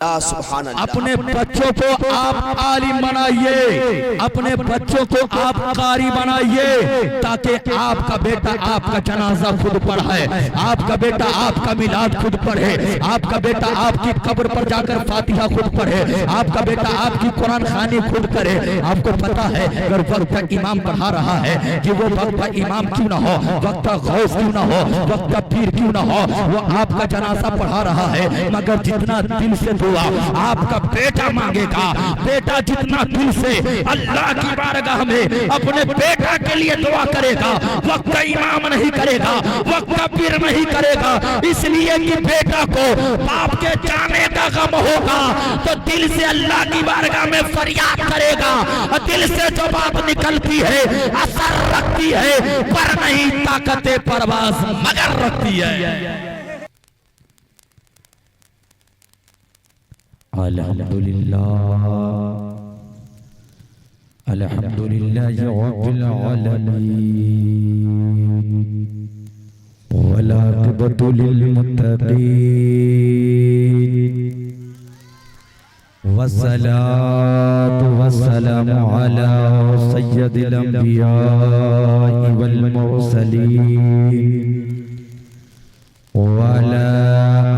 अपने बच्चों को आप आलिम बनाइए, अपने बच्चों को आप कारी बनाइए, ताकि आपका बेटा आपका जनाजा खुद पढ़ाए, आपका बेटा आपका मिलाद खुद पढ़े, आपका बेटा आपकी कब्र पर जाकर फातिहा खुद पढ़े, आपका बेटा आपकी कुरान खानी खुद करे। आपको पता है अगर वक्त का इमाम पढ़ा रहा है कि वो वक्त का इमाम क्यों ना हो, वक्त का गौस क्यों ना हो, वक्त का पीर क्यों ना हो, वो आपका जनाजा पढ़ा रहा है, मगर जितना दिल से आपका बेटा मांगेगा, बेटा जितना दिल से अल्लाह की बारगाह में अपने बेटा के लिए दुआ करेगा, वक्त का इमाम नहीं करेगा, वक्त का पीर नहीं करेगा, इसलिए कि बेटा को बाप के जाने का गम होगा तो दिल से अल्लाह की बारगाह में फरियाद करेगा। दिल से जो बात निकलती है असर रखती है, पर नहीं ताकते परवाज मगर रखती है। अल्हम्दुलिल्लाह अल्हम्दुलिल्लाहि रब्बिल आलमीन वल आक़िबतु लिल मुत्तक़ीन वस्सलातु वस्सलामु अला सय्यदिल अंबिया वल मुरसलीन वाला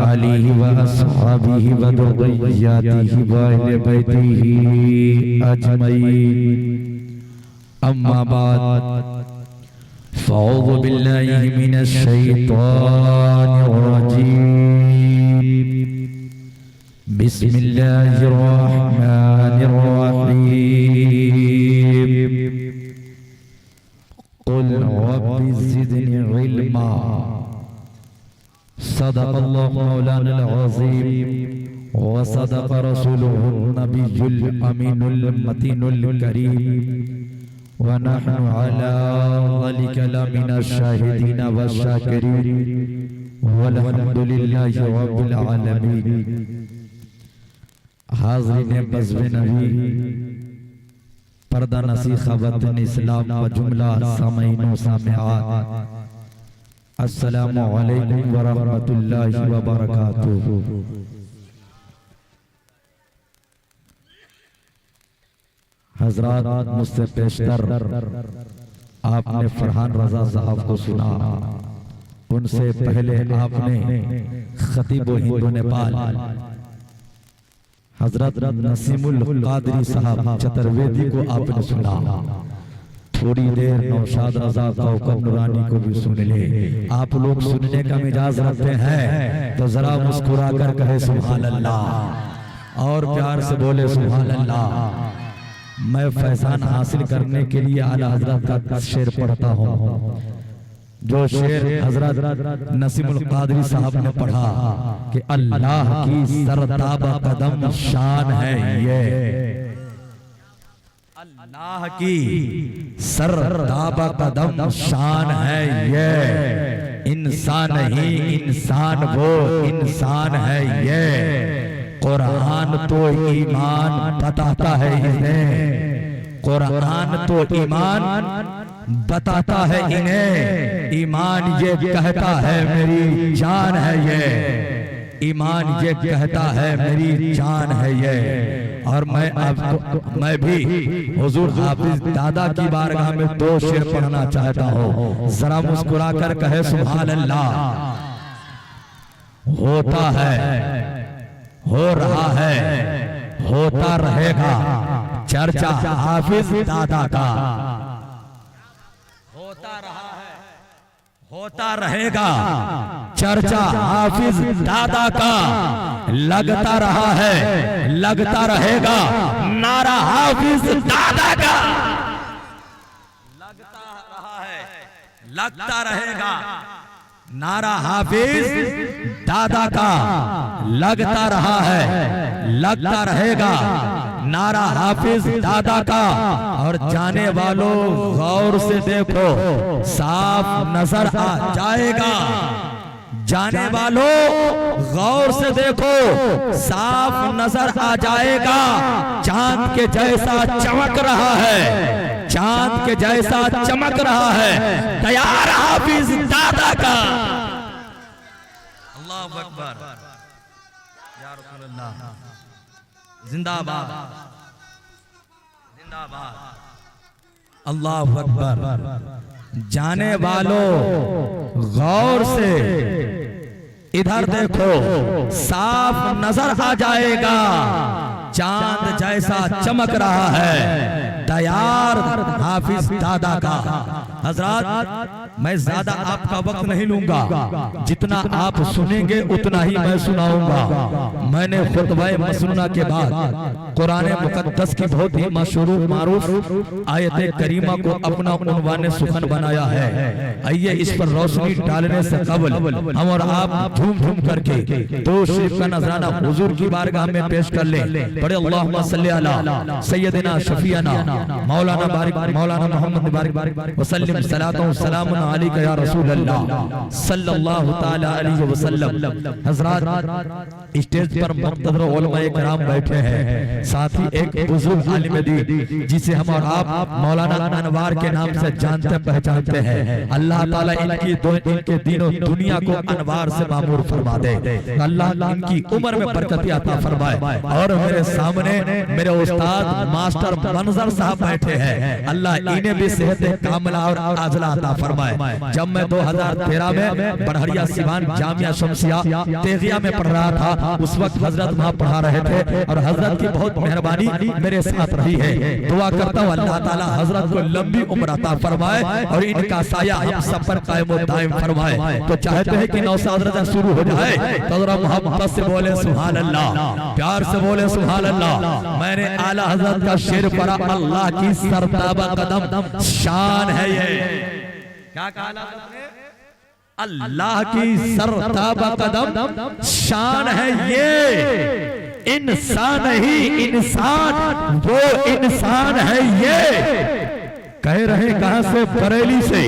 आलिहि व अस्हाबिहि व दुर्रिय्यतिहि व अहले बैतिहि अजमईन। अम्मा बाद फ़अऊज़ु बिल्लाहि मिनश शैतानिर रजीम। बिस्मिल्लाहिर रहमानिर रहीम। क़ुल रब्बि ज़िदनी इल्मा। सदक़ल्लाहु मौलाना अज़ीम व सदक़ रसूलुहु नबियुल अमीनुल मतीनुल करीम व नहनु अला ज़ालिका लमिनश शाहिदीन व शाकिरीन वल्हम्दुलिल्लाहि रब्बिल आलमीन। हाज़रीन बज़्व नबी, पर्दा नसी ख़वातीन इस्लाम व जुमला सामईन व सामिआत, अस्सलामु अलैकुम व रहमतुल्लाहि व बरकातुहू। हज़रात, मुझसे पेशतर आपने फरहान रज़ा साहब को सुना, उनसे पहले आपने खतीब हिंदू नेपाल हज़रत नसीमुल कादरी साहब चतुर्वेदी को आपने सुना। थोड़ी देर नौशाद रज़ा कौकब नूरानी को भी सुन ले। आप लोग सुनने का मिजाज रखते हैं तो जरा मुस्कुरा कर कहे सुभान अल्लाह, और प्यार से बोले सुभान अल्लाह। मैं फैजान हासिल करने के लिए आला हजरत का शेर पढ़ता हूँ, जो शेर हजरत नसीमुल कादरी साहब ने पढ़ा कि अल्लाह की सरताबा कदम शान है ये, अल्लाह की सरताबा कदम शान है ये, इंसान ही इंसान वो इंसान है ये, कुरान तो ईमान बताता है इन्हें, कुरान तो ईमान बताता है इन्हें, ईमान ये कहता है मेरी जान है ये, ईमान ये कहता है मेरी जान है ये। और मैं भी हुजूर हाफिज दादा की बारगाह में दो शेर पढ़ना चाहता हूँ, जरा मुस्कुरा कर कहे सुभान अल्लाह। होता है, हो रहा है, होता रहेगा चर्चा हाफिज दादा का, होता रहा है, होता रहेगा चर्चा हाफिज दादा का, लगता रहा है, लगता रहेगा नारा हाफिज दादा का, लगता रहा है, लगता रहेगा नारा हाफिज दादा का, लगता रहा है, लगता रहेगा नारा हाफिज दादा का। और जाने वालों गौर से देखो साफ नजर आ जाएगा, जाने वालों गौर से देखो साफ नजर आ जाएगा, चांद के जैसा चमक रहा है, चांद के जैसा चमक रहा है तैयार हाफिज दादा का। अल्लाहु अकबर या रसूलल्लाह। जिंदाबाद जिंदाबाद। अल्लाह अकबर। जाने वालों गौर से इधर देखो, साफ नजर आ जाएगा चांद जैसा चमक रहा है तैयार हाफिज दादा का। हजरात मैं ज्यादा आपका वक्त नहीं लूंगा, जितना आप सुनेंगे उतना ही मैं सुनाऊंगा। मैंने खुतबा मसनूना के बाद कुरान मुकद्दस की बहुत ही मशहूर मारूफ आयत करीमा को अपना उन्वान सुखन बनाया है। आइए इस पर रोशनी डालने से कबल हम और आप झूम झूम करके दो शरीफ का नजराना हुजूर की बारगाह में पेश कर लें। बड़े अल्लाहुम्मा सल्ली अला सय्यदना शफीअना मौलाना बारिक मौलाना मोहम्मद बारिक वसल्लम सलातो सलामुन अलैका या रसूल अल्लाह सल्लल्लाहु तआला अलैहि वसल्लम। हजरात स्टेज पर मुक़्तदर उलमाए किराम बैठे हैं, साथ ही एक बुजुर्ग आलिम दीन जिसे हम और आप मौलाना अनवार के नाम से जानते पहचानते हैं। अल्लाह ताला इनके दीनों दुनिया को अनवार से मामूर फरमा दे। अल्लाह इनकी उम्र में बरकत अता फरमाए। और मेरे सामने मेरे उस्ताद मास्टर मंजर साहब बैठे हैं, अल्लाह इन्हें भी सेहत कामिला और आजला अता फरमाए। जब मैं 2013 में बड़हरिया सिवान जामिया शमसिया तेगिया में पढ़ रहा था, उस वक्त हजरत वहां पढ़ा रहे थे और हजरत की बहुत मेहरबानी मेरे साथ रही है। दुआ करता हूँ अल्लाह ताला हजरत को लंबी उम्र अता फरमाए और इनका साया हम सब पर कायम व दायम फरमाए। तो चाहते हैं कि नौशाद रज़ा शुरू हो जाए तो जरा मोहब्बत से बोले सुभान अल्लाह, प्यार से बोले सुभान अल्लाह। मैंने आला हजरत का शेर पढ़ा, अल्लाह की सरताबा कदम शान है ये। क्या कहा अल्लाह की सरताबा कदम शान है ये। इंसान ही इंसान, वो इंसान है ये। कह रहे कहां से? बरेली से।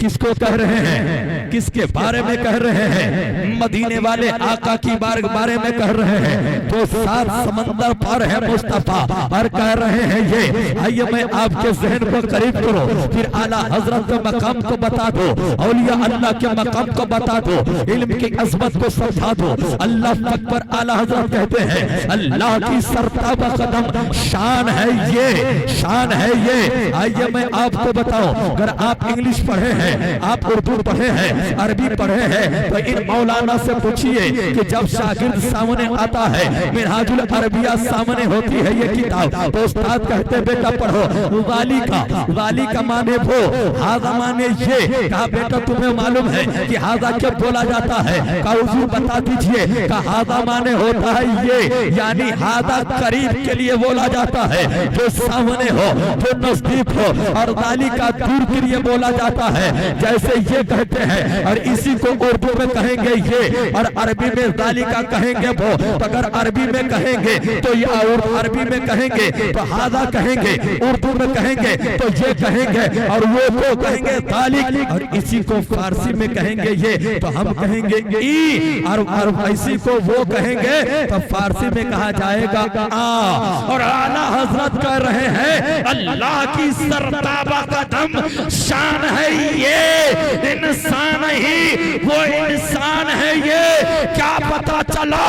किसको कह रहे हैं? किसके बारे में कह रहे हैं? मदीने वाले आका की बारे में कह रहे हैं, जो 7 समंदर पार है मुस्तफा, और कह रहे हैं ये। आइए मैं आपके जहन को करीब करो, फिर आला हजरत के मकाम को बता दो, औलिया अल्लाह के मकाम को बता दो, इल्म की अजमत को समझा दो। अल्लाह अकबर। आला हजरत कहते हैं अल्लाह की सरताबा कदम शान है ये, शान है ये। आइए मैं आपको बताऊं, अगर आप इंग्लिश पढ़े हैं, आप उर्दू पढ़े हैं, अरबी पढ़े हैं, तो इन मौलाना से पूछिए कि जब शागिर्द सामने आता है, मिनहाजुल अरबिया सामने होती है ये किताब, तो उस्ताद कहते बेटा पढ़ो वाली का माने वो, हाजा माने ये। कहा बेटा तुम्हें मालूम है कि हाजा क्या बोला जाता है? कहा हुजूर बता दीजिए। कहा हाजा माने होता है ये, यानी हाजा करीब के लिए बोला जाता है, जो सामने हो, जो नजदीक हो, और वाली का दूर के लिए बोला जाता है, जैसे ये कहते हैं। और इसी को उर्दू में कहेंगे ये, और अरबी में वाली का कहेंगे वो। तो अगर अरबी में कहेंगे तो ये, और अरबी में कहेंगे तो हादा कहेंगे, उर्दू में कहेंगे तो ये कहेंगे, और वो को कहेंगे तालिक, और इसी को फारसी में कहेंगे ये, तो हम कहेंगे ई, और इसी को वो कहेंगे तो फारसी में कहा जाएगा आ। और आला हजरत कह रहे हैं अल्लाह की सरताबा कदम शान है ये। इंसान ही वो इंसान है ये। क्या पता चला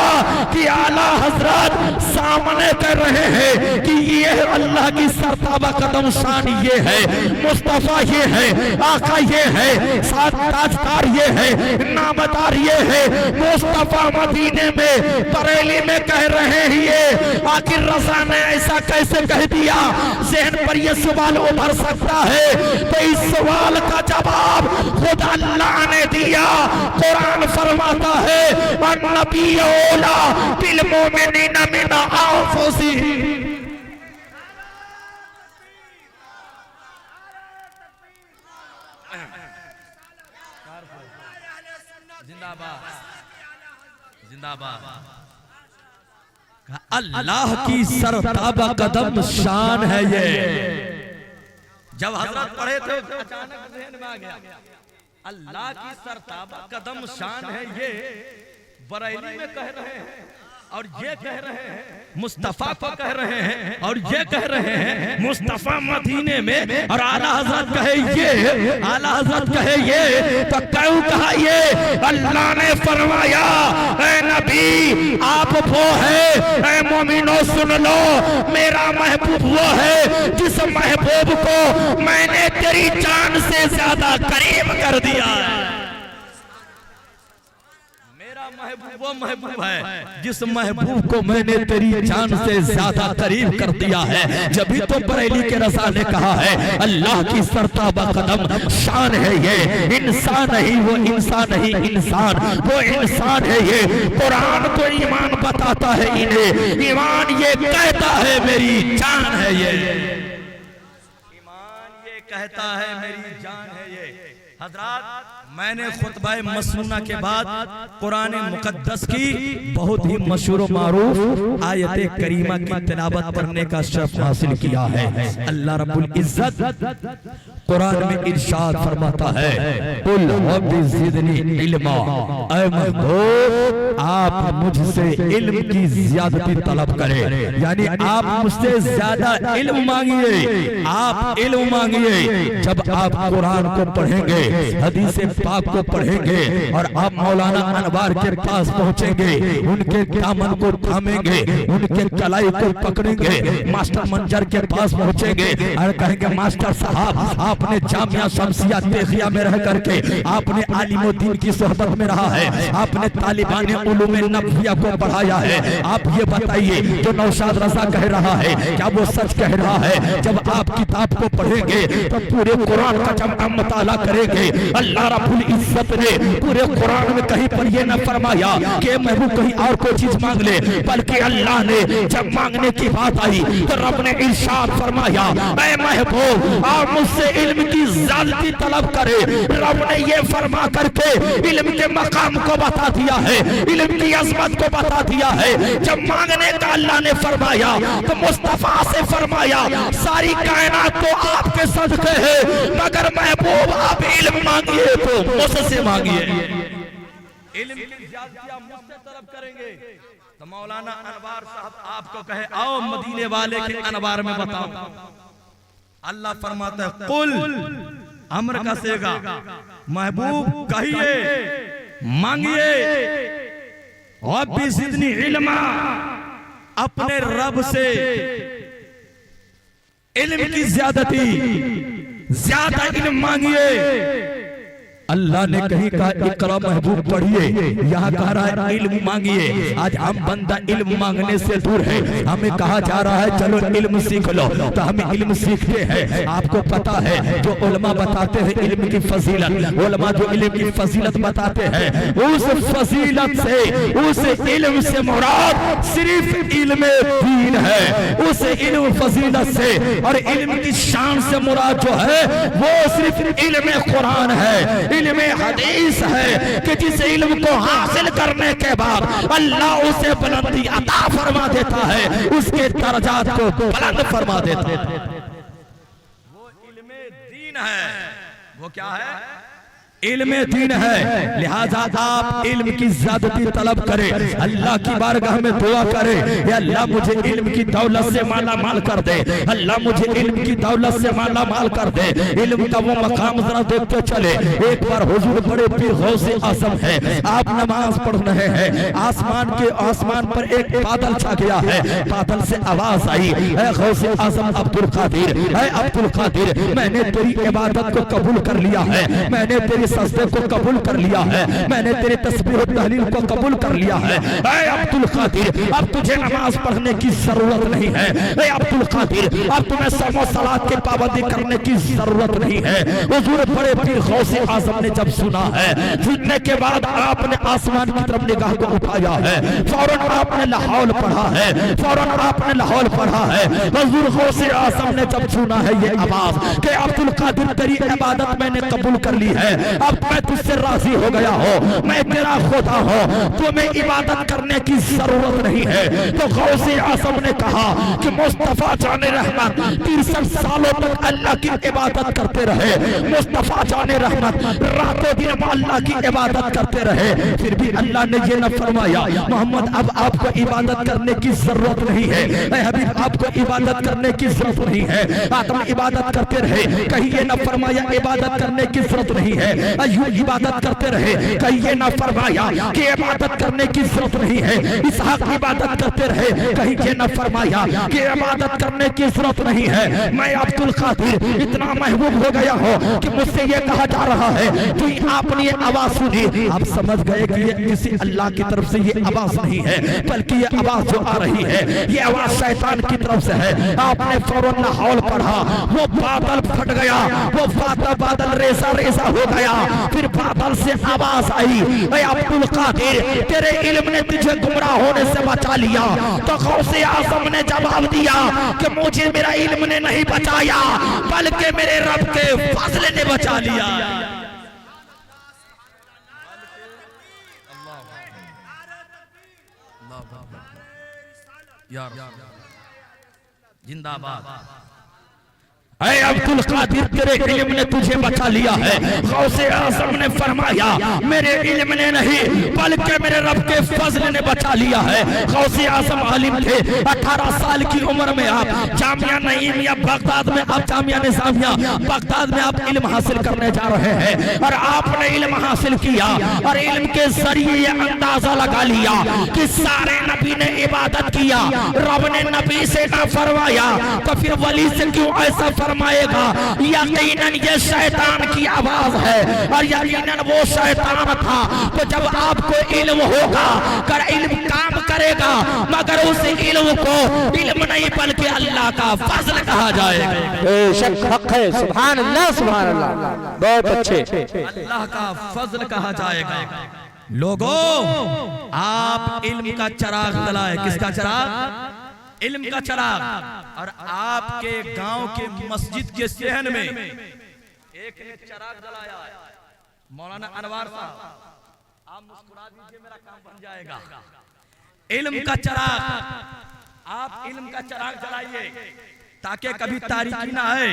कि आला हजरत सामने कर रहे हैं कि ये अल्लाह की सरताबा कदम शान ये है, मुस्तफा ये है, आका ये है, साथ ताजदार ये है, नामदार ये है। मुस्तफा मदीने में बरेली में कह रहे हैं ये। आखिर रज़ा ने ऐसा कैसे कह दिया? जहन पर ये सवाल उभर सकता है, तो इस सवाल का जवाब खुद अल्लाह ने दिया। कुरान फरमाता है नबी औला बिल मोमिनीना मिन अंफुसिहिम। जिंदाबाद जिंदाबाद। अल्लाह की सरताबा कदम शान है ये। जब हजरत पढ़े थे अचानक ज़हन में आ गया, अल्लाह की सरताबा कदम शान है ये। बरेली में कह रहे हैं और ये कह रहे हैं मुस्तफा को कह रहे हैं, और ये कह रहे हैं मुस्तफा मदीने में, और आला हजरत कहे ये, आला हजरत कहे ये, तो क्यों कहा ये? अल्लाह ने फरमाया ऐ नबी आप वो है, ऐ मोमिनो सुन लो, मेरा महबूब वो है जिस महबूब को मैंने तेरी जान से ज्यादा करीब कर दिया है। महबूब वो महबूब है जिस महबूब को मैंने तेरी जान से ज्यादा करीब कर दिया है। जब भी तो बरेली के रज़ा ने कहा है अल्लाह की सरताबा कदम शान है ये, इंसान नहीं वो इंसान नहीं इंसान वो इंसान है ये। कुरान तो ईमान बताता है इन्हें, ईमान ये कहता है मेरी जान है ये, ईमान ये कहता है मेरी जान है ये। हज़रात मैंने खुतबा मसनूना के बाद कुरान मुकद्दस की बहुत ही मशहूर व मारूफ आयत करीमा की तिलावत करने का शर्फ हासिल किया है। अल्लाह रब्बुल इज्जत कुरान में इरशाद फरमाता है कुल रब्बी ज़िदनी इल्मा, ऐ महबूब आप मुझसे इल्म की ज़्यादती तलब करें, यानी आप मुझसे ज्यादा इल्म मांगिए, आप इल्म मांगिए। जब आप कुरान को पढ़ेंगे, हदीस पाक को पढ़ेंगे और आप मौलाना अनवार के पास पहुंचेंगे, उनके दामन को थामेंगे, उनके कलाई को पकड़ेंगे, मास्टर मंजर के पास पहुंचेंगे और कहेंगे मास्टर साहब आपने जामिया शमसिया तेखिया में रह करके आपने आलिमुद्दीन की सोहबत में रहा है, आपने तालिबान उलूम नबविया को पढ़ाया है, आप ये बताइए जो नौशाद रजा कह रहा है क्या वो सच कह रहा है? जब आप किताब को पढ़ेंगे तो पूरे कुरान का जब हम मुताला करेंगे, अल्लाह रब्बुल इज्जत ने पूरे कुरान में कहीं पर ये न फरमाया कि महबूब कहीं और कोई चीज मांग ले, बल्कि अल्लाह ने जब मांगने की बात आई तो रब ने इरशाद फरमाया ऐ महबूब आप मुझसे इल्म की ज़्यादती तलब करे। रब ने ये फरमा करके इल्म के मकाम को बता दिया है, इल्म की अजमत को बता दिया है। जब मांगने का अल्लाह ने फरमाया तो मुस्तफा से फरमाया सारी कायनात तो आपके सदके है, मगर महबूब आप इल्म मांगिए तो मुझसे मांगिए, इल्म की ज़्यादतियां मुझसे तलब करेंगे। तो मौलाना अनवार साहब आपको कहे आओ मदीने वाले के अनवार में बताओ। अल्लाह फरमाता है कुल अम्र का सेगा, महबूब कहिए मांगिए, रब्बी ज़िदनी इल्मा अपने रब से इल्म की ज़्यादती ज्यादा इल्म मांगिए। अल्लाह ने कहीं कहा इकरा महबूब पढ़िए, यहाँ कह रहा है इल्म मांगिए। आज हम बंदा इल्म मांगने से दूर है, हमें कहा जा रहा है चलो इल्म सीख लो, तो हम इल्म सीखते हैं। आपको पता है जो उलमा बताते हैं इल्म की फजीलत, उलमा जो इल्म की फजीलत बताते हैं उस फजीलत से, उस इल्म से मुराद सिर्फ इल्म दीन है, उस इल्म फजीलत से और इल्म की शान से मुराद जो है वो सिर्फ इल्म कुरान है, इल्म हदीस है कि जिस इल्म को हासिल करने के बाद अल्लाह उसे बुलंदी अता फरमा देता है, उसके दर्जात को बुलंद फरमा देता है। वो इल्म दीन है, वो क्या है? इल्म दीन है। लिहाजा आप इल्म की ज़्यादती तलब करें, अल्लाह की बारगाह में दुआ करें या अल्लाह मुझे इल्म की दौलत से माला माल कर दे, अल्लाह मुझे इल्म की दौलत से माला माल कर दे। इल्म का वो मकाम जरा देखते चले। एक बार हुजूर बड़े पीर गौसे आज़म है, आप नमाज पढ़ रहे हैं, आसमान पर एक बादल छा गया है, बादल से आवाज आई ऐ गौसे आज़म अब्दुल कादिर, ऐ अब्दुल कादिर मैंने तेरी इबादत को कबूल कर लिया है, मैंने तेरी सजदे को कबूल कर लिया है, मैंने तेरे तस्बीह और तहलील को कबूल कर लिया है। ऐ अब्दुल कादिर अब तुझे नमाज पढ़ने की जरूरत नहीं है, ऐ अब्दुल कादिर अब तुम्हें सौम सलात की पाबंदी करने की जरूरत नहीं है। हुजूर बड़े पीर गौसे आज़म ने जब सुना है, सुनने के बाद आपने आसमान की तरफ निगाह को उठाया है, फौरन आपने लाहौल पढ़ा है, फौरन आपने लाहौल पढ़ा है। हुजूर गौसे आज़म ने जब सुना है ये आवाज कि अब्दुल कादिर तेरी इबादत मैंने कबूल कर ली है, अब मैं तुझसे राजी हो गया हूँ, मैं तेरा खुदा हूँ, तुम्हें इबादत करने की जरूरत नहीं है। तो गौसे आजम ने कहा कि मुस्तफा जाने रहमत 63 सालों तक अल्लाह की इबादत करते रहे। मुस्तफा जाने रहमत रातों दिन अल्लाह की इबादत करते रहे, फिर भी अल्लाह ने ये न फरमाया मोहम्मद अब आपको इबादत करने की जरूरत नहीं है, हबीब आपको इबादत करने की जरूरत नहीं है। आदम इबादत करते रहे, कहीं ये न फरमाया इबादत करने की जरूरत नहीं है। अय्यूब इबादत करते रहे, कहीं ये न फरमाया कि इबादत करने की जरूरत नहीं है। इसहाक इबादत करते रहे, कहीं ये न फरमाया कि इबादत करने की जरूरत नहीं है। मैं अब्दुल कादिर इतना महबूब हो गया हूँ कि मुझसे ये कहा जा रहा है तो आपने ये आवाज सुनी, आप समझ गए कि ये किसी अल्लाह की तरफ से ये आवाज नहीं है, बल्कि ये आवाज जो आ रही है ये आवाज शैतान की तरफ से है। आपने फौरन लाहौल पढ़ा, वो बादल फट गया, वो बादल रेसा रेसा हो गया, फिर बादल से आवाज आई, अब्दुल कादिर तेरे इल्म ने तुझे गुमराह होने से बचा लिया। तो गौसे आजम ने जवाब दिया कि मुझे मेरा इल्म ने नहीं बचाया, बल्कि मेरे रब के फजल ने बचा लिया। जिंदाबाद। ऐ अब्दुल कादिर तेरे इल्म ने तुझे बचा लिया है। गौसे आजम ने फरमाया मेरे इल्म ने नहीं बल्कि मेरे रब के फजल ने बचा लिया है। गौसे आजम आलिम थे, 18 साल की उम्र में आप जामिया नईमिया बगदाद में, आप जामिया निजामिया बगदाद में आप इल्म हासिल करने जा रहे हैं और आपने इल्म हासिल किया और इल्म के जरिए ये अंदाजा लगा लिया कि सारे नबी ने इबादत किया, रब ने नबी से ना फरमाया, तो फिर वली से क्यों ऐसा फरमाएगा? यकीनन ये शैतान की आवाज है और यकीनन वो शैतान था। तो जब आपको इल्म होगा, कर इल्म काम करेगा, मगर उस इल्म को इल्म नहीं बल्कि अल्लाह का फजल कहा जाएगा। बेशक हक है, सुभान अल्लाह सुभान अल्लाह, बहुत अच्छे, अल्लाह का फजल कहा जाएगा। लोगों आप इल्म का चिराग जलाए, किसका चिराग? इल्म का चिराग। और आपके गांव के मस्जिद के सहन में एक ने चिराग जलाया, मौलाना अनवार साहब आप मुस्कुरा दीजिए, मेरा काम बन जाएगा। इल्म का चिराग, आप इल्म का चिराग जलाइए ताकि कभी तारीकी ना आए,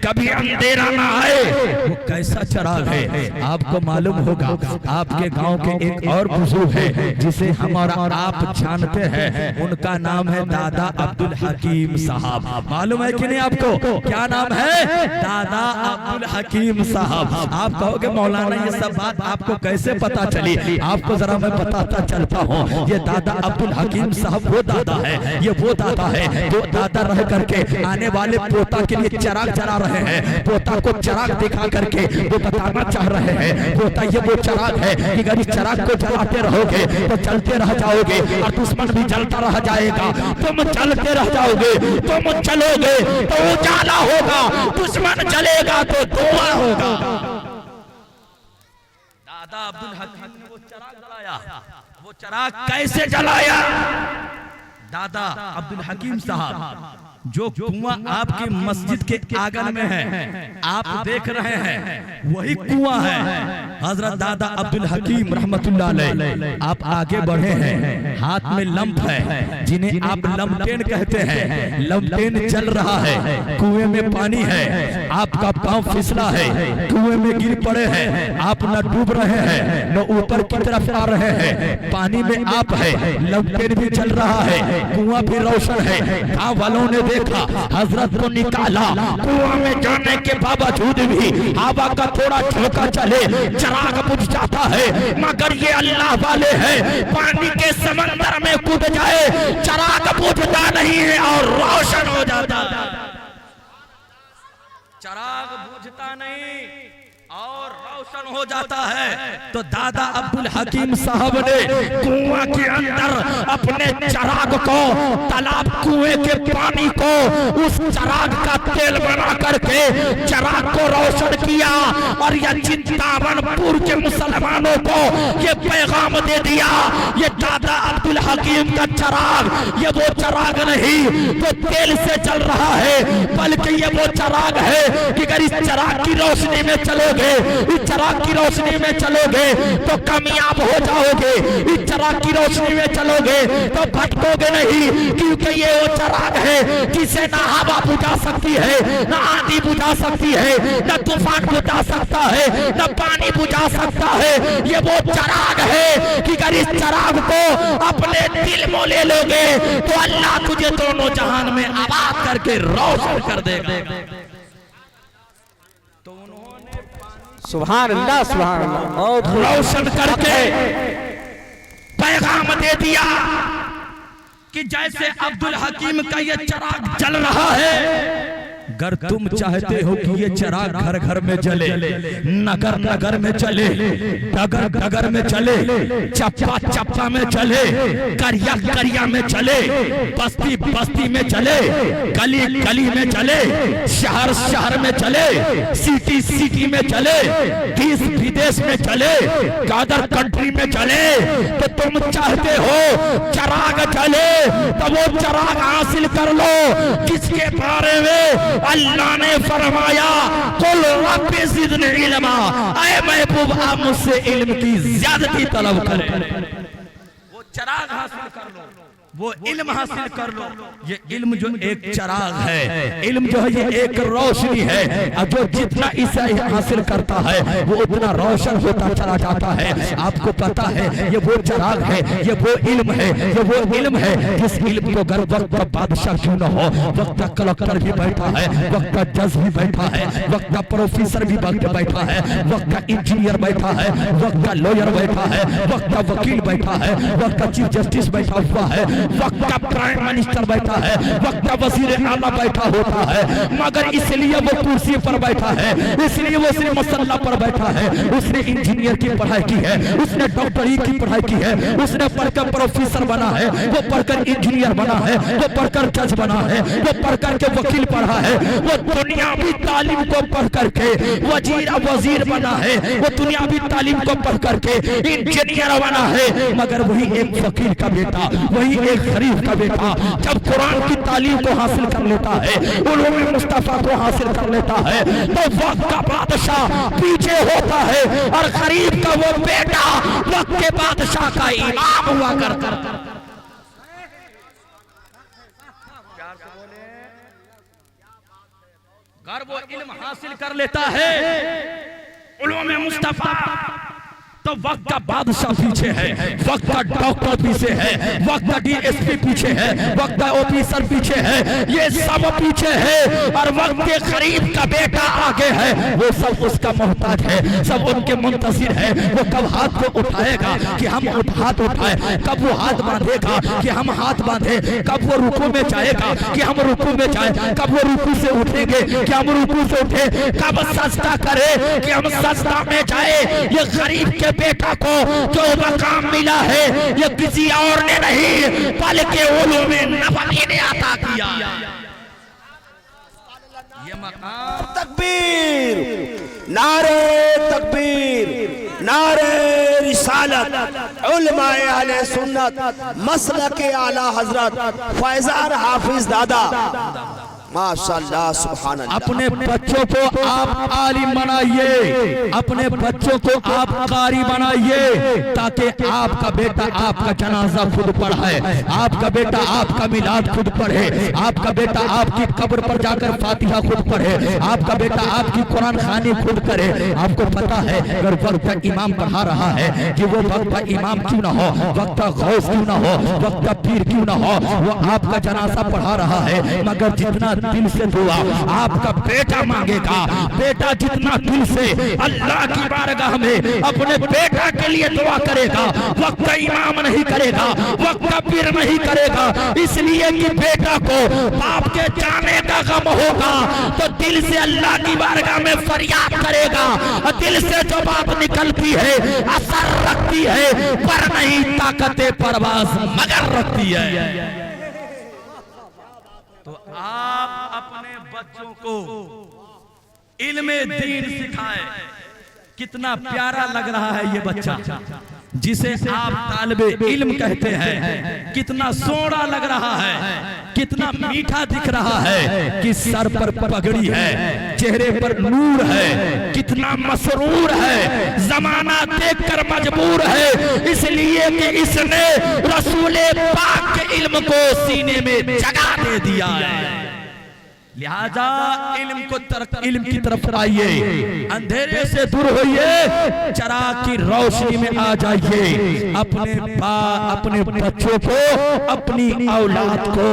कभी अंधेरा ना आए। वो कैसा चिराग है आपको मालूम होगा। आपके गांव के एक और बुजुर्ग है जिसे हमारा आप जानते हैं, उनका नाम है दादा अब्दुल हकीम साहब। मालूम है कि नहीं आपको? क्या नाम है? दादा अब्दुल हकीम साहब। आप कहोगे मौलाना ये सब बात आपको कैसे पता चली? आपको जरा मैं बताता चलता हूँ। ये दादा अब्दुल हकीम साहब वो दादा है, ये वो दादा है जो दादा रह करके आने वाले पोता के लिए चिराग जला रहे हैं। पोता को चिराग दिखा करके वो बताना चाह रहे हैं पोता ये वो चिराग है कि अगर इस चिराग को जलाते रहोगे तो चलते रह जाओगे और दुश्मन भी जलता रह जाएगा। तुम चलते रह जाओगे, तुम चलोगे तो उजाला होगा, दुश्मन जलेगा तो धुआं होगा। दादा अब्दुल हकीम ने वो चिराग जलाया। वो चिराग कैसे जलाया? दादा अब्दुल हकीम साहब जो कुआं आपकी मस्जिद के आंगन में है, आप देख रहे हैं वही कुआं है। हजरत दादा अब्दुल हकीम रहमतुल्लाह अलैह आप आगे बढ़े हैं, हाथ में लंप है जिन्हें आप लमटेन कहते हैं। लमटेन चल रहा है, कुएं में पानी है, आपका पांव फिसला है, कुएं में गिर पड़े हैं, आप न डूब रहे हैं न ऊपर की तरफ आ रहे हैं, पानी में आप है, लमटेन भी चल रहा है, कुआं भी रोशन है। गाँव वालों ने देखा, हजरत को निकाला, कुआं में जाने के बावजूद भी हवा का थोड़ा झोंका चले चिराग बुझ जाता है। मगर ये अल्लाह वाले हैं, पानी के समंदर में कूद जाए चिराग बुझता नहीं है और रोशन हो जाता है। चिराग बुझता नहीं और रोशन हो जाता है। तो दादा अब्दुल हकीम साहब ने कुआं के अंदर अपने चिराग को, तालाब कुएं के पानी को उस चिराग का तेल बना करके चिराग को रोशन किया और यह चिंतावनपुर के मुसलमानों को ये पैगाम दे दिया, ये दादा अब्दुल हकीम का चिराग ये वो चिराग नहीं तो तेल से चल रहा है, बल्कि ये वो चिराग है कि अगर इस चिराग की रोशनी में चलोगे चलोगे, इस चिराग की रोशनी में चलोगे तो कामयाब हो जाओगे। इस चिराग की रोशनी में चलोगे तो भटकोगे नहीं, क्योंकि ये वो चिराग है जिसे ना हवा बुझा सकती है, ना आंधी बुझा सकती है, ना तूफान बुझा सकता है, ना पानी बुझा सकता है। ये वो चिराग है कि अगर इस चिराग को अपने दिल में ले लोगे तो अल्लाह तुझे दोनों जहान में आबाद करके रोशन कर देगा। तो उन्होंने सुभान अल्लाह, सुभान अल्लाह, बहुत रोशन करके पैगाम दे दिया कि जैसे अब्दुल हकीम का ये चिराग जल रहा है, अगर तुम चाहते हो कि ये चिराग घर घर में जले, नगर नगर में चले, डगर डगर में चले, चप्पा चप्पा में चले, करिया करिया में चले, बस्ती बस्ती में चले, गली गली में चले, शहर शहर में चले, सिटी सिटी में चले, देश विदेश में चले, अदर कंट्री में चले, तो तुम चाहते हो चिराग जले तो वो चिराग हासिल कर लो जिसके बारे में अल्लाह ने फरमाया कुल रब्बि ज़िदनी इल्मा, ऐ महबूब आप मुझसे इल्म की ज़्यादती तलब करें। वो चिराग हासिल कर लो, वो इल्म हासिल कर लो। ये इल्म जो एक चिराग है, इल्म जो है ये एक रोशनी है, और जो जितना इसे हासिल करता है वो उतना रोशन होता चला जाता है। आपको पता है ये वो चिराग है, ये वो इल्म है, ये वो इल्म है जिस इल्म को अगर वक्त का बादशाह क्यों न हो, वक्त का कलेक्टर भी बैठा है, वक्त का जज भी बैठा है, वक्त का प्रोफेसर भी बैठा है, वक्त का इंजीनियर बैठा है, वक्त का लॉयर बैठा है, वक्त का वकील बैठा है, वक्त का चीफ जस्टिस बैठा हुआ है, वक्त का प्राइम मिनिस्टर बैठा है, वक्त का वजीर आला बैठा होता है, मगर इसलिए वो कुर्सी पर बैठा है, इसलिए वो सिर्फ मसल्ला पर बैठा है। उसने इंजीनियर की पढ़ाई की है, उसने डॉक्टरी की पढ़ाई की है, उसने पढ़कर प्रोफेसर बना है, वो पढ़कर इंजीनियर बना है, वो पढ़कर जज बना है, वो पढ़कर के वकील पढ़ा है, वो दुनियावी तालीम को पढ़ करके वजीर बना है, वो दुनियावी तालीम को पढ़ करके इंजीनियर बना है। मगर वही एक वकील का बेटा, वही एक गरीब का बेटा जब कुरान की तालीम को हासिल कर लेता है, उलूम मुस्तफा को हासिल कर लेता है, तो वक्त का बादशाह पीछे होता है और गरीब का वो बेटा वक्त के बादशाह का इमाम हुआ करता है। अगर वो इल्म हासिल कर लेता है उलूम मुस्तफा, तो वक्त का बादशाह पीछे है, वक्त का डॉक्टर पीछे है, वक्त का डीएसपी पीछे है, वक्त का ऑफिसर पीछे है, ये सब पीछे है, और वक्त के करीब का बेटा आगे है, वो सब उसका मोहताज है, सब उनके मुंतजिर है। वो कब हाथ को उठाएगा कि हम हाथ उठाए, कब वो हाथ बांधेगा कि हम हाथ बांधे, कब वो रुकू में जाएगा कि हम रुकू में जाए, कब वो रुकू से उठेंगे कि हम रुकू से उठे, कब सजदा करे कि हम सजदा में जाए। ये गरीब के बेटा को जो मकाम मिला है ये किसी और ने नहीं बल्कि उलूम नबवी ने अता किया। ये मकाम तकबीर, नारे तकबीर, नारे रिसालत, उलमाए अहले सुन्नत, मसलके आला हजरत फैजान हाफिज दादा, माशाअल्लाह सुभान अल्लाह। अपने बच्चों को आप आलिम बनाइए, अपने बच्चों को आप कारी बनाइए, ताकि आपका बेटा आपका जनाजा खुद पढ़ाए, आपका बेटा आपका मिलाद खुद पढ़े, आपका बेटा आपकी कब्र पर जाकर फातिहा खुद पढ़े, आपका बेटा आपकी कुरान खानी खुद करे। आपको पता है अगर वक्त का इमाम पढ़ा रहा है कि वो वक्त का इमाम क्यों ना हो, वक्त का गौस क्यों ना हो, वक्त का पीर क्यों ना हो, वो आपका जनाजा पढ़ा रहा है, मगर जितना दिल से दुआ आपका बेटा मांगेगा, बेटा जितना दिल से अल्लाह की बारगाह में अपने बेटा के लिए दुआ करेगा, वक्त का इमाम नहीं करेगा, वक्त का पीर नहीं करेगा, इसलिए कि बेटा को बाप के जाने का गम होगा तो दिल से अल्लाह की बारगाह में फरियाद करेगा। और दिल से जो बात निकलती है असर रखती है, पर नहीं ताकते परवाज मगर रखती है। तो आप अपने बच्चों को इल्मे दीन सिखाएं। कितना प्यारा लग रहा है ये बच्चा जिसे आप तालिबे इल्म कहते हैं, कितना सोना लग रहा है कि कितना मीठा दिख रहा है कि सर पर पगड़ी है, चेहरे पर नूर है, कितना मसरूर है, जमाना देखकर मजबूर है, इसलिए कि इसने रसूले पाक के इल्म को सीने में जगा दे दिया है। लिहाजा इल्म की तरफ आइए, अंधेरे से दूर होइए, चिराग की रोशनी में आ जाइए। अपने बच्चों को, अपनी औलाद को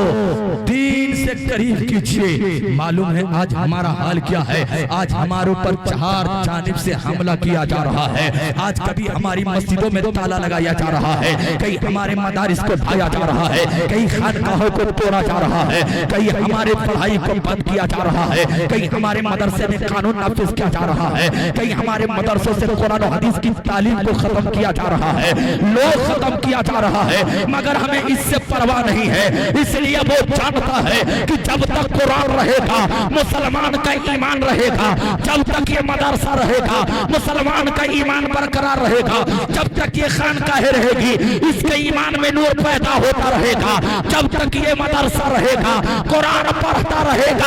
दीन से करीब कीजिए। मालूम है आज हमारा हाल क्या है? आज हमारे ऊपर चार जानिब से हमला किया जा रहा है। आज कभी हमारी मस्जिदों में ताला लगाया जा रहा है, कहीं हमारे मदारिस को ढाया जा रहा है, कहीं खानकाहों को तोड़ा जा रहा है, कहीं हमारे पढ़ाई को बंद किया जा रहा है, कहीं हमारे मदरसे में कानून नाफिज किया जा रहा है, कहीं हमारे मदरसों से कुरान और हदीस की तालीम को खत्म किया जा रहा है, लोग खत्म किया जा रहा है, मगर हमें इससे परवाह नहीं है। इसलिए वो जानता है कि जब तक कुरान रहेगा मुसलमान का ईमान रहेगा, जब तक ये मदरसा रहेगा मुसलमान का ईमान बरकरार रहेगा, जब तक ये खानकाहें रहेगी इसके ईमान में नूर पैदा होता रहेगा, जब तक ये मदरसा रहेगा कुरान पढ़ता रहेगा,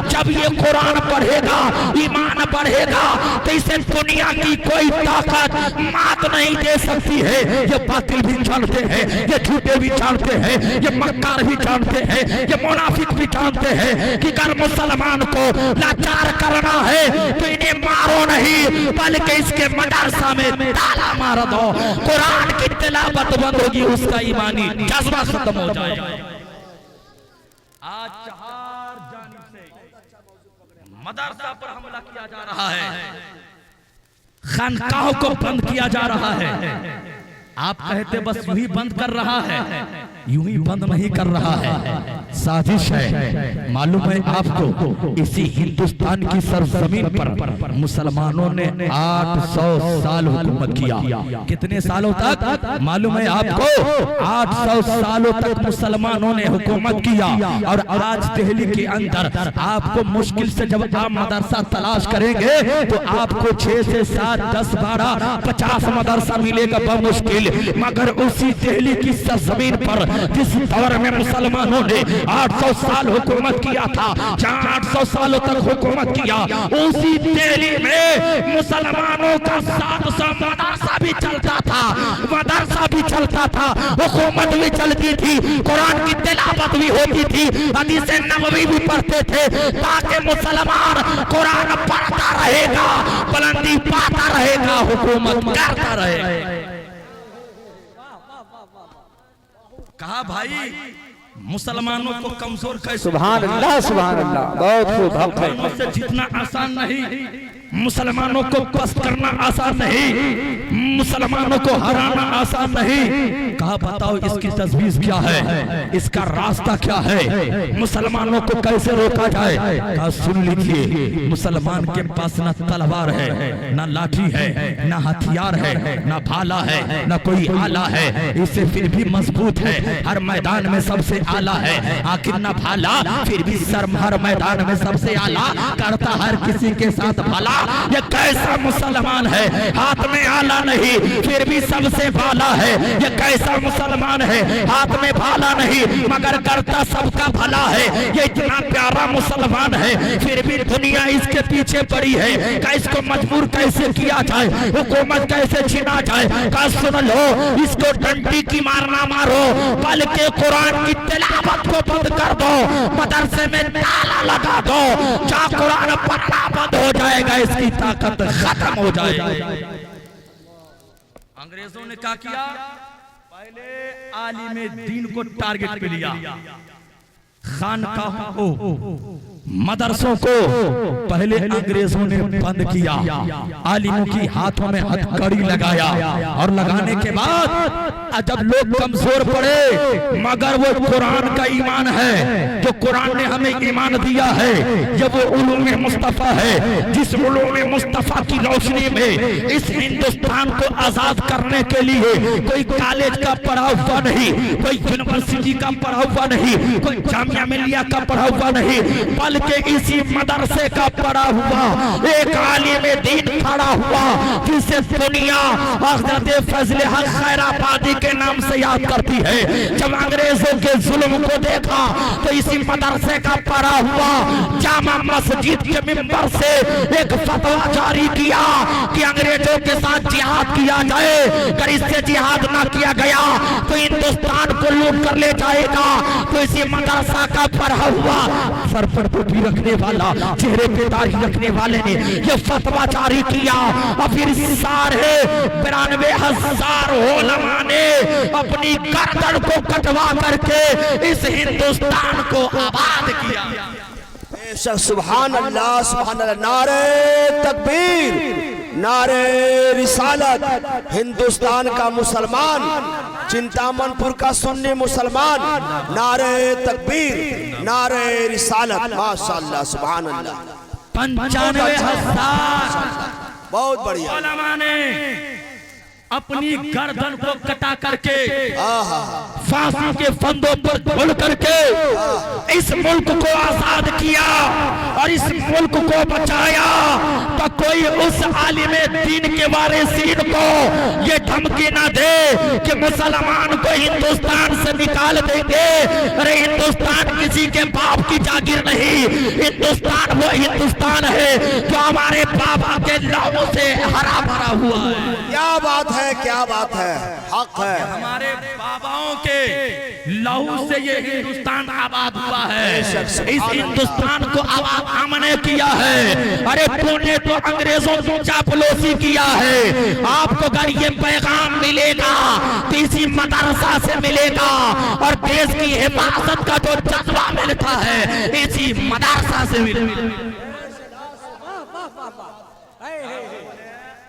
जब ये कुरान पढ़ेगा ईमान बढ़ेगा, तो इसे दुनिया की कोई ताकत मात नहीं दे सकती है। ये बातिल भी जानते हैं, ये झूठे भी जानते हैं, ये मक्कार भी जानते हैं, ये मुनाफिक भी जानते हैं कि अगर मुसलमान को लाचार करना है तो इन्हें मारो नहीं, बल्कि इसके मदरसा में ताला मार दो। कुरान की तिलावत बंद होगी, उसका ईमानी जज्बा खत्म हो जाएगा। आज चार जानिब से मदरसा पर हमला किया जा रहा है, खानकाहों को बंद किया जा रहा है। आप कहते बस यूं ही बंद कर रहा है, यूं ही बंद नहीं कर रहा है, साजिश है। मालूम है आपको, इसी हिंदुस्तान की सरजमीन पर मुसलमानों ने 800 साल हुकूमत किया। कितने सालों तक मालूम है आपको? 800 सालों तक मुसलमानों ने हुकूमत किया। और आज दिल्ली के अंदर आपको मुश्किल से जब आप मदरसा तलाश करेंगे तो आपको 6 से 7, 10, 12, 50 मदरसा मिलेगा बमुश्किल। मगर उसी दिल्ली की सरजमीन पर जिस दौर में मुसलमानों ने 800 साल हुकूमत किया था, जहाँ 800 सालों तक हुकूमत किया, उसी दिल्ली में मुसलमानों का 700 मदरसा भी चलता था, मदरसा भी चलता था, हुकूमत भी चलती थी, कुरान की तिलावत भी होती थी, हदीस नबवी भी पढ़ते थे, ताकि मुसलमान कुरान पढ़ता रहेगा, बुलंदी पाता रहेगा, हुकूमत करता रहेगा। कहा भाई मुसलमानों को कमजोर कैसे? सुभान अल्लाह, सुभान अल्लाह, बहुत खूब। मुसलमानों से जीतना आसान नहीं, मुसलमानों को पस्त करना आसान नहीं, मुसलमानों को हराना आसान नहीं। कहा बताओ इसकी तजवीज क्या है, इसका रास्ता क्या है, मुसलमानों को कैसे रोका जाए? कहा सुन लीजिए, मुसलमान के पास ना तलवार है, ना लाठी है, ना हथियार है, ना भाला है, ना कोई आला है, इससे फिर भी मजबूत है, हर मैदान में सबसे आला है। आखिर ना भाला, फिर भी सर हर मैदान में सबसे आला, करता हर किसी के साथ भला। ये कैसा मुसलमान है, हाथ में आला नहीं फिर भी सबसे भाला है। ये कैसा मुसलमान है, हाथ में भाला नहीं मगर करता सबका भला है। ये इतना प्यारा मुसलमान है, फिर भी दुनिया इसके पीछे पड़ी है। का इसको मजबूर कैसे किया जाए, हुकूमत कैसे छीना जाए? का सुन लो, इसको डंडी की मारना मारो, बल्कि कुरान की तिलावत को बंद कर दो, मदरसे में ताला लगा दो, जहाँ कुरान पढ़ना बंद हो जाएगा इसकी ताकत खत्म हो जाएगी। अंग्रेजों ने क्या किया? पहले आलिम दीन को टारगेट पे लिया, खानकाहों को, मदरसों को पहले अंग्रेजों ने बंद किया, आलिमों की हाथों में हथकड़ी लगाया, और लगाने के बाद जब लोग कमजोर पड़े, मगर वो कुरान का ईमान है, जो कुरान ने हमें ईमान दिया है, जब वो उलूम मुस्तफा है, जिस उलूम मुस्तफा की रोशनी में इस हिंदुस्तान को आजाद करने के लिए कोई कॉलेज का पढ़ा हुआ नहीं, कोई यूनिवर्सिटी का पढ़ा हुआ नहीं, कोई जामिया मिलिया का पढ़ा हुआ नहीं, बल्कि इसी मदरसे का पढ़ा हुआ एक आलिम दीन खड़ा हुआ जिसे दुनिया हज़रत फजल हक खैराबादी के नाम से याद करती है। जब अंग्रेजों के जुल्म को देखा तो इसी मदरसे का पढ़ा हुआ जामा मस्जिद के मिंबर से एक फतवा जारी किया कि अंग्रेजों के साथ जिहाद किया जाए, अगर इससे जिहाद ना किया गया तो हिंदुस्तान को लूट कर ले जाएगा। तो इसी मदरसा का पढ़ा हुआ सर पर टोपी रखने वाला, चेहरे पे दाढ़ी रखने वाले ने यह फतवा जारी किया और फिर साढ़े 92,000 उलमा ने अपनी गर्दन को कटवा करके इस हिंदुस्तान को आबाद किया। सुभान अल्लाह, सुभान अल्लाह। नारे तकबीर, नारे रिसालत। हिंदुस्तान का मुसलमान, चिंतामनपुर का सुन्नी मुसलमान, नारे तकबीर, नारे रिसालत। माशाअल्लाह, सुभान अल्लाह। 95,000 बहुत बढ़िया उलमा ने अपनी गर्दन को कटा करके फांसी के फंदों पर झूल करके इस मुल्क को आजाद किया और इस मुल्क को बचाया। तो कोई उस आलिम दीन के वारिसीन को ये धमकी ना दे कि मुसलमान को हिंदुस्तान से निकाल देंगे। अरे हिंदुस्तान किसी के बाप की जागीर नहीं, हिंदुस्तान वो हिंदुस्तान है जो हमारे बाबा के लहू से हरा भरा हुआ है। क्या बात है, क्या बात है, हक है। हमारे बाबाओं के लहू से ये हिंदुस्तान आबाद हुआ है। इस हिंदुस्तान को आबाद हमने किया है। अरे तूने तो अंग्रेजों की चापलूसी किया है। आपको अगर ये पैगाम मिलेगा तो इसी मदरसा से मिलेगा और देश की हिफाजत का जो जज्बा मिलता है इसी मदरसा से मिलेगा।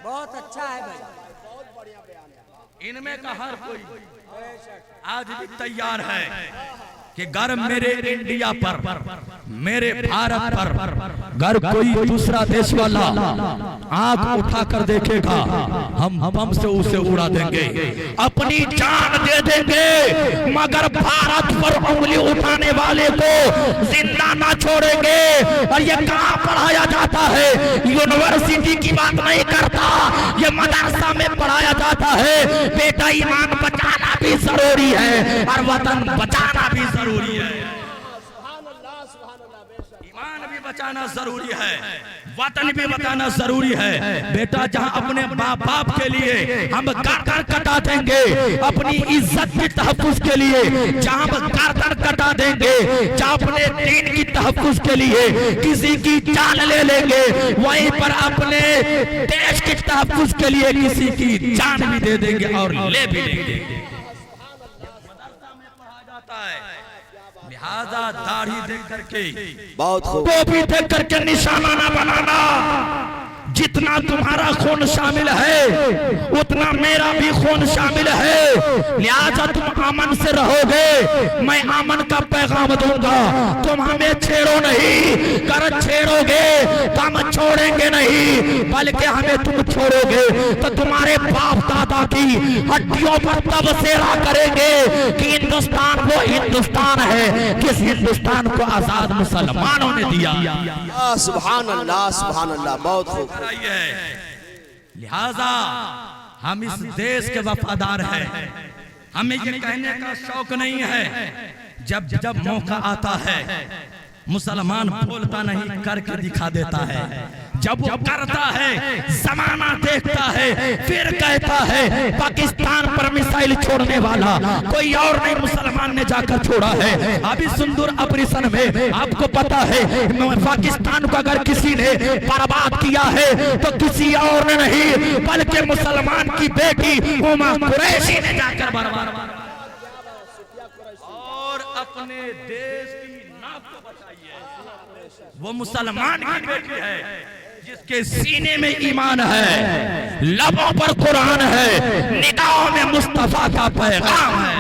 बहुत अच्छा है भाई। इनमें का हर कोई आज भी तैयार है कि घर मेरे इंडिया पर, मेरे भारत पर घर कोई दूसरा देश वाला आंख उठाकर देखेगा हम बम से उसे उड़ा देंगे, अपनी जान दे देंगे, मगर भारत पर उंगली उठाने वाले को जिंदा ना छोड़ेंगे। और ये कहाँ पढ़ाया जाता है? यूनिवर्सिटी की बात नहीं करता, ये मदरसा में पढ़ाया जाता है। बेटा ईमान बचाना भी जरूरी है और वतन बचाना भी जरूरी है। ईमान भी बचाना जरूरी है, वतन भी बचाना जरूरी है। बेटा जहां अपने बाप बाप के लिए हम गर्दन कटा देंगे, अपनी इज्जत की तहफ्फुज के लिए जहां हम गर्दन कटा देंगे, जहां अपने दीन की तहफ्फुज के लिए किसी की जान ले लेंगे, वहीं पर अपने देश की तहफ्फुज के लिए किसी की जान भी दे देंगे और ले भी लेंगे। लिहाजा दाढ़ी देख करके, बहुत खूब, टोपी देख करके निशाना ना बनाना। जितना तुम्हारा खून शामिल है उतना मेरा भी खून शामिल है। लिहाजा तुम अमन से रहोगे, मैं अमन का पैगाम दूंगा। तुम हमें छेड़ो नहीं, कर छेड़ोगे तो हम छोड़ेंगे नहीं, बल्कि हमें तुम छोड़ोगे तो तुम्हारे बाप दादा की हड्डियों पर तब सेरा करेंगे कि हिंदुस्तान वो हिंदुस्तान है किस हिंदुस्तान को आजाद मुसलमानों ने दिया। सुभान अल्लाह, सुभान अल्लाह। बहुत खूब। लिहाजा हम इस देश के वफादार हैं। हमें ये कहने का शौक नहीं है, जब जब मौका आता है मुसलमान बोलता नहीं करके दिखा देता है। जब वो करता है जमाना देखता है, फिर कहता है पाकिस्तान पर मिसाइल छोड़ने वाला कोई और नहीं मुसलमान ने जाकर छोड़ा है। अभी सिंदूर ऑपरेशन में आपको पता है पाकिस्तान को अगर किसी ने बर्बाद किया है तो किसी और ने नहीं बल्कि मुसलमान की बेटी उमा कुरैशी ने जाकर बर्बाद और अपने देश की नाक को बचाई। वो मुसलमान की बेटी है जिसके सीने में ईमान है, लबों पर कुरान है, निगाहों में मुस्तफा का पैगाम है।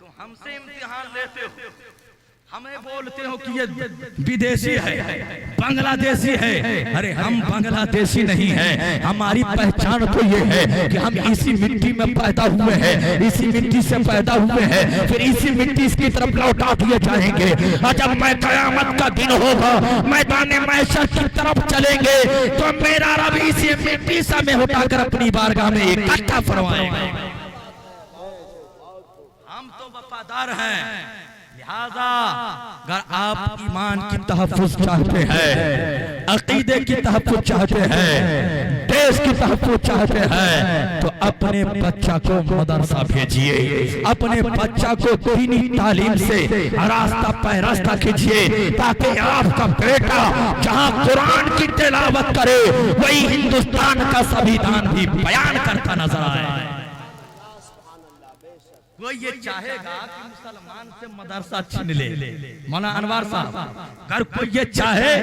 तो हमसे इम्तिहान लेते हो, हमें बोलते हो कि ये विदेशी है, बांग्लादेशी है। अरे हम बांग्लादेशी नहीं है, हमारी पहचान तो ये है कि हम इसी मिट्टी में पैदा हुए हैं, इसी मिट्टी से पैदा हुए हैं, फिर इसी मिट्टी की तरफ लौटा दिए जाएंगे। और जब मैं कयामत का दिन होगा, मैदान महशर की तरफ चलेंगे, तो मेरा रब इसी मिट्टी से में उठाकर अपनी बारगाह में इकट्ठा फरमाएगा। हम तो वफादार हैं, लिहाजा अगर आप ईमान की तहफ़्फ़ुज़ चाहते हैं, अक़ीदे की तहफ़्फ़ुज़ चाहते हैं, देश की तहफ़्फ़ुज़ चाहते हैं, तो अपने बच्चा को मदरसा भेजिए, अपने बच्चा को दीनी तालीम से रास्ता पैरास्ता कीजिए, ताकि आपका बेटा जहाँ कुरान की तिलावत करे, वही हिंदुस्तान का संविधान भी बयान करता नजर आए। वो ये चाहेगा कि मुसलमान से मदरसा छीन ले। मौलाना अनवर साहब, अगर कोई ये चाहे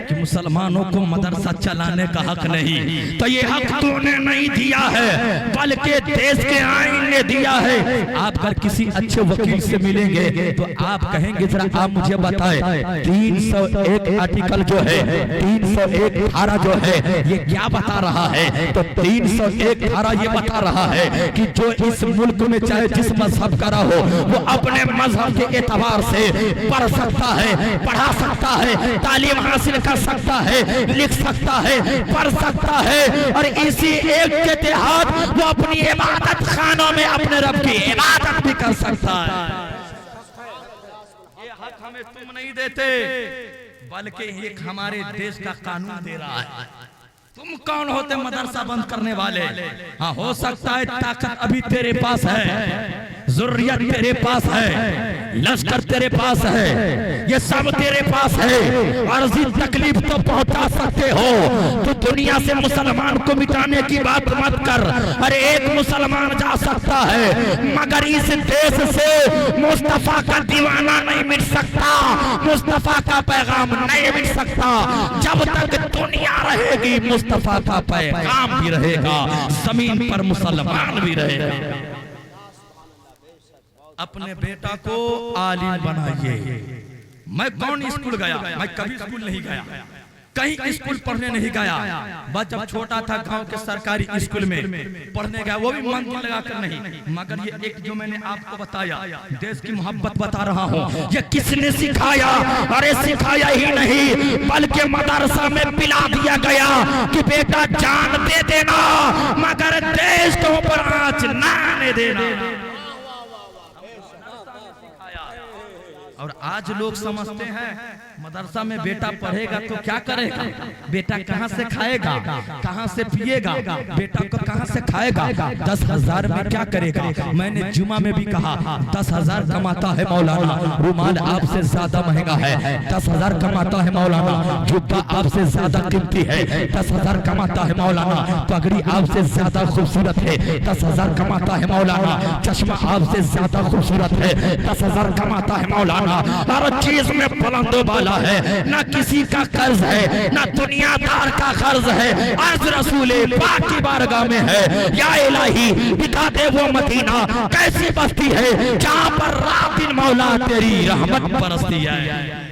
कि मुसलमानों को मदरसा चलाने का हक नहीं, तो ये हक तूने नहीं दिया है, बल्कि देश के आईन ने दिया है। आप अगर किसी अच्छे वकील से मिलेंगे तो आप कहेंगे जरा आप मुझे बताएं 301 आर्टिकल जो है, 301 धारा जो है, ये क्या बता रहा है? तो 301 धारा ये बता रहा है कि जो इस मुल्क में चाहे जिस मजहब का हो, वो अपने मजहब के एतबार से पढ़ सकता है, पढ़ा सकता है, तालीम हासिल कर सकता है, लिख सकता है, पढ़ सकता है, और इसी एक के तहत वो अपनी इबादत खानों में अपने रब की इबादत भी कर सकता है। ये हक हमें तुम नहीं देते, बल्कि एक हमारे देश का कानून दे रहा है। तुम कौन होते मदरसा बंद करने वाले? हाँ, हो सकता है ताकत अभी तेरे पास है, ज़ुर्रियत तेरे पास है, लश्कर तेरे पास है, ये सब तेरे पास है, अर्जी तकलीफ तो पहुंचा सकते हो। तो दुनिया से मुसलमान को मिटाने की बात मत कर। अरे एक मुसलमान जा सकता है, मगर इस देश से मुस्तफा का दीवाना नहीं मिट सकता, मुस्तफा का पैगाम नहीं मिट सकता। जब तक दुनिया रहेगी मुस्तफा का पैगाम भी रहेगा, जमीन पर मुसलमान भी रहेगा। अपने बेटा को आलिम बनाइए। मैं कौन स्कूल गया? मैं कभी स्कूल नहीं गया, कहीं स्कूल पढ़ने नहीं गया। बस जब छोटा था गांव के सरकारी स्कूल में पढ़ने गया, वो भी मन लगा कर नहीं। मगर ये एक जो मैंने आपको बताया, देश की मोहब्बत बता रहा हूँ, ये किसने सिखाया? अरे सिखाया ही नहीं, बल्कि मदरसा में पिला दिया गया कि बेटा जान दे देना, मगर देश के ऊपर आंच ना आने देना। और आज लोग समझते हैं मदरसा में बेटा पढ़ेगा तो क्या करेगा, बेटा कहाँ से खाएगा, कहाँ से पिएगा, बेटा को कहाँ से खाएगा, 10,000 में क्या करेगा। मैंने जुमा में भी कहा 10,000 कमाता है मौलाना, रुमाल आपसे ज्यादा महंगा है, 10,000 कमाता है मौलाना, जुब्बा आपसे ज्यादा कीमती है, 10,000 कमाता है मौलाना, पगड़ी आपसे ज्यादा खूबसूरत है, 10,000 कमाता है मौलाना, चश्मा आपसे ज्यादा खूबसूरत है, 10,000 कमाता है मौलाना। हर चीज में बुलंद वाला है, ना किसी का कर्ज है, ना दुनियादार का कर्ज है, आज रसूल पाक की बारगाह में है। या इलाही दिखा दे वो मदीना कैसी बस्ती है जहाँ पर रात दिन मौला तेरी रहमत बरसती है।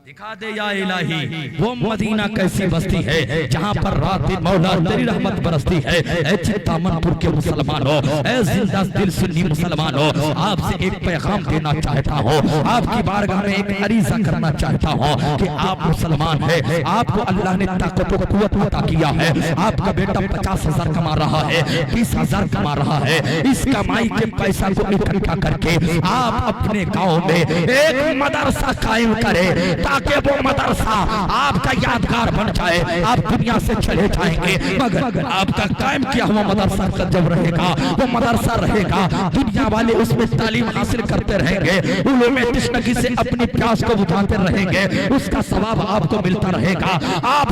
दिखा दे या इलाही वो मदीना कैसी बस्ती है जहाँ पर रात दिन मौला तेरी रहमत बरसती है। ऐ चित्तामनपुर के मुसलमानों, ऐ जिंदा दिल सुन्नी मुसलमानों, आपसे एक पैगाम देना चाहता हूँ, आपकी बारगाह में एक अरीज़ा करना चाहता हूँ कि आप मुसलमान हैं, आपको अल्लाह ने ताकत व क़ुव्वत अता किया है, आपका बेटा 50,000 कमा रहा है, 20,000 कमा रहा है, इस कमाई के पैसा को इकट्ठा करके आप अपने गाँव में एक मदरसा कायम करें, ताकि वो मदरसा आपका यादगार बन जाए। आप दुनिया से चले जाएंगे, मगर आपका कायम किया हुआ मदरसा का जब रहेगा, वो मदरसा रहेगा, दुनिया वाले उसमें तालीम हासिल करते रहेंगे, उलूम तशन्नुकी से अपनी प्यास को बुझाते रहेंगे, उसका सवाब आपको मिलता रहेगा। आप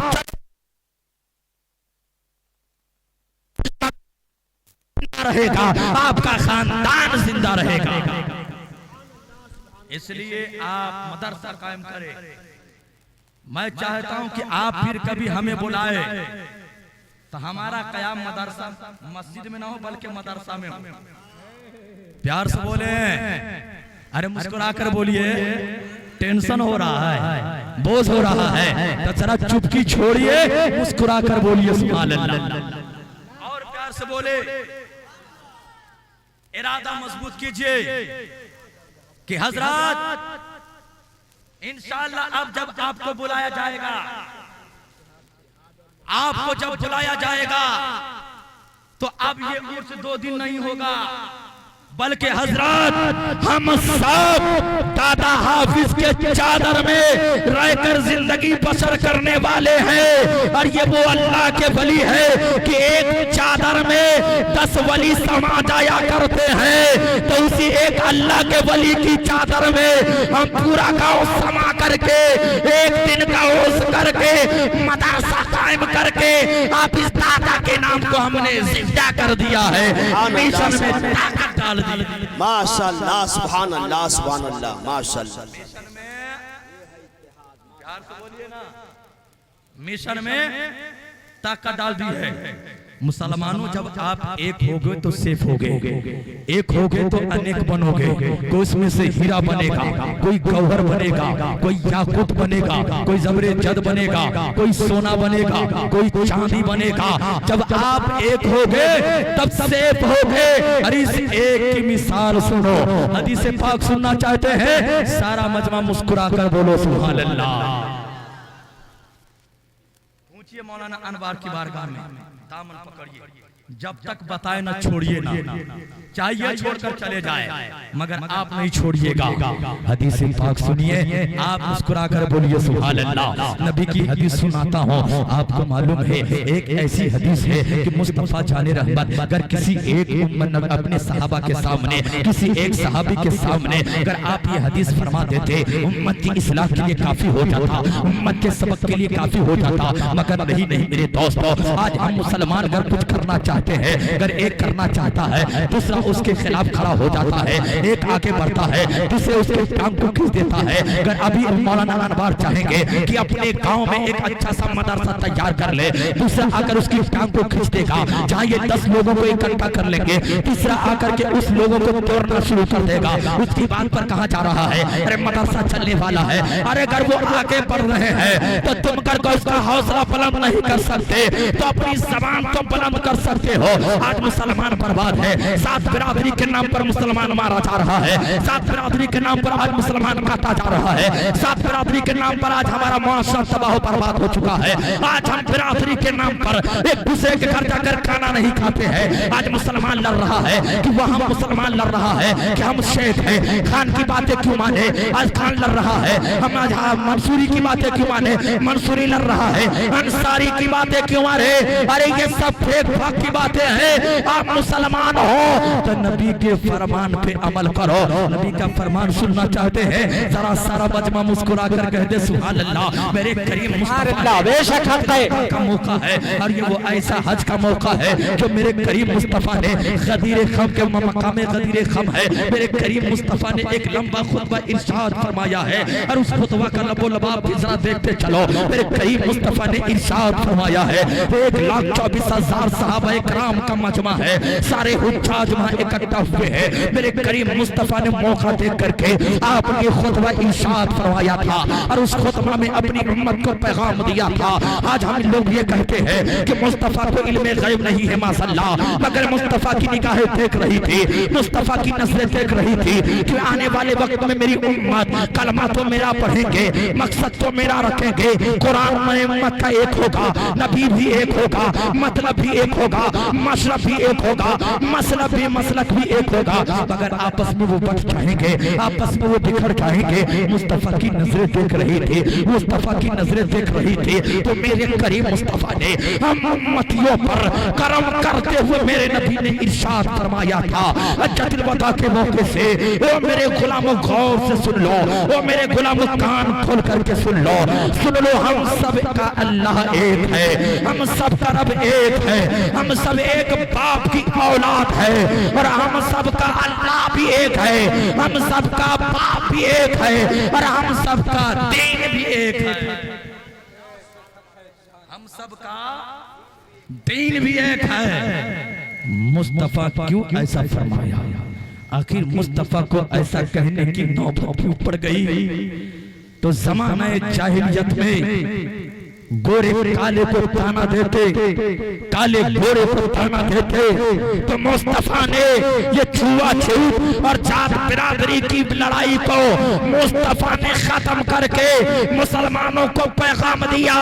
रहेगा, आपका खानदान जिंदा रहेगा। इसलिए आप मदरसा कायम करें। मैं चाहता हूं कि आप फिर कभी हमें बुलाए तो हमारा कयाम मदरसा मस्जिद में ना हो बल्कि मदरसा में हो। प्यार से बोले अरे मुस्कुरा कर बोलिए, टेंशन हो रहा है, बोझ हो रहा है तो जरा चुपकी छोड़िए, मुस्कुरा कर बोलिए सुभान अल्लाह। और प्यार से बोले, इरादा मजबूत कीजिए कि हजरत इंशाअल्लाह अब जब आपको बुलाया जाएगा, आपको जब बुलाया जाएगा तो अब ये उर्स 2 दिन नहीं होगा, बल्कि हजरत हम सब दादा हाफिज के चादर में रहकर जिंदगी बसर करने वाले हैं। और ये वो अल्लाह के वली है कि एक चादर में 10 वली समा जाया करते हैं, तो उसी एक अल्लाह के वली की चादर में हम पूरा गांव समा करके एक दिन का उर्स करके मदरसा कायम करके आप इस दादा के नाम को हमने जिंदा कर दिया है, मिशन में ताकत डाल दी। माशाअल्लाह, सुभान अल्लाह, सुभान अल्लाह, माशाअल्लाह। मिशन में ताकत डाल दी है। मुसलमानों, जब आप एक होगे तो सेफ होगे, एक होगे तो अनेक बनोगे। कोई उसमें से हीरा बनेगा, कोई गौहर बनेगा, कोई याकूत बनेगा, कोई जबरे जद बनेगा, कोई सोना बनेगा, कोई चांदी बनेगा। जब आप एक होगे तब सेफ होगे। और इस एक की मिसाल सुनो, हदीस पाक सुनना चाहते हैं, सारा मजमा मुस्कुरा कर बोलो सुभान अल्लाह। पूछिए मौलाना अनवार की बारगाह में, दामन पकड़िए, जब तक बताए ना छोड़िए ना, चाहिए छोड़कर चले जाए मगर आप नहीं छोड़िएगा। हदीस पाक सुनिए, आप मुस्कुरा कर बोलिए सुभान अल्लाह। नबी की हदीस सुनाता हूँ, आपको मालूम है एक ऐसी हदीस है कि मुस्तफा जाने रहमत अगर किसी एक उम्मत अपने सहाबा के सामने, किसी एक सहाबी के सामने अगर आप ये हदीस फरमा देते, उम्मत की इस्लाह के लिए काफी हो जाता, उम्मत के सबक के लिए काफी हो जाता। मगर नहीं मेरे दोस्तों, आज हम मुसलमान अगर कुछ करना चाहते हैं, अगर एक करना चाहता है, दूसरा उसके खिलाफ खड़ा हो जाता है, एक आगे बढ़ता है, दूसरे उसके टांग को खींच देता है। अगर अभी मौलाना अनवार चाहेंगे कि अपने गांव में एक अच्छा सा मदरसा तैयार कर ले, दूसरा आकर उसकी टांग को खींच देगा। जहाँ ये 10 लोगों को इकट्ठा कर लेंगे, तीसरा आकर के उस लोगों को तोड़ना शुरू कर देगा। उसकी बात पर कहा जा रहा है, अरे मदरसा चलने वाला है। अरे अगर वो आगे बढ़ रहे हैं तो तुम कर उसका हौसला बुलंद नहीं कर सकते, तो अपनी जबान तो बुलंद कर सकते हो। आज मुसलमान बर्बाद है, सात बिरादरी के नाम पर मुसलमान मारा जा रहा है, सात बिरादरी के नाम पर आज मुसलमान काटा जा रहा है, सात बिरादरी के नाम पर आज हमारा मुआशरा तबाह बर्बाद हो चुका है। आज हम बिरादरी के नाम पर एक दूसरे के घर जाकर खाना नहीं खाते हैं। आज मुसलमान लड़ रहा है कि वहाँ मुसलमान लड़ रहा है कि हम शेख हैं, खान की बातें क्यों माने, आज खान लड़ रहा है। हम आज मंसूरी की बातें क्यों माने, मंसूरी लड़ रहा है। अंसारी की बातें क्यों मारे, अरे ये सब फेक फाक की बातें हैं। आप मुसलमान हो तो नबी के फरमान पे अमल करो। नबी का फरमान सुनना चाहते हैं, जरा सारा मजमा मुस्कुरा कर कह दे सुभान अल्लाह। मेरे करीम मुस्तफा बेशक हक है का मौका है, और ये वो ऐसा हज का मौका है जो मेरे करीम मुस्तफा ने गदीर खम के मकाम गदीर खम है, मेरे करीम मुस्तफा ने एक लंबा खुतबा इरशाद फरमाया है। और उस खुतबा का लबो लबाब भी जरा देखते चलो। मेरे करीम मुस्तफा ने इरशाद फरमाया है, 1,24,000 सहाबा इकराम का मजमा है, सारे हुज्जाज वहां इकट्ठा हुए हैं। मेरे करीम मुस्तफा ने मौका देख करके आपने खुतबा इरशाद फरमाया था और उस खुतबा में अपनी उम्मत को पैगाम दिया था। आज हम लोग ये कहते हैं कि मुस्तफा को इल्मे गैब नहीं है माशाअल्लाह, मगर मुस्तफा की निगाहें देख रही थी, मुस्तफा की नजरें देख रही थी कि आने वाले वक्त में मेरी उम्मत कलमा तो मेरा पढ़ेंगे, मकसद तो मेरा रखेंगे, कुरान में उम्मत का एक होगा, नबी भी एक होगा, मतलब भी एक होगा, मशरब भी एक होगा, मसलब भी मसलक भी एक होगा। मगर आपस में वो बट जाएंगे, आपस में वो बिखर जाएंगे। मुस्तफा की नजरें देख रही थी, मुस्तफा की नजरें देख रही थी। तो मेरे करीम मुस्तफा ने हम उम्मतियों पर करम करते हुए मेरे नबी ने इरशाद फरमाया था हज्जतुल वदा के मौके से, ओ मेरे गुलामों गौर से सुन लो, ओ मेरे गुलामों कान खोल करके सुन लो, सुन लो। हम सब का अल्लाह एक है, हम सब का रब एक है, हम सब एक बाप की औलाद है, और हम सब का अल्लाह भी एक है, हम सब का बाप भी एक है, और हम सब का दीन भी एक है, हम सब का दीन भी एक है। मुस्तफा क्यों ऐसा फरमाया? आखिर मुस्तफा को ऐसा कहने की नौबत क्यों पड़ गई? तो ज़माने जाहिलियत में गोरे काले को ताना देते, काले गोरे को ताना देते, तो मुस्तफा ने ये छुआछूत और जात बिरादरी की लड़ाई को मुस्तफा ने खत्म करके मुसलमानों को पैगाम दिया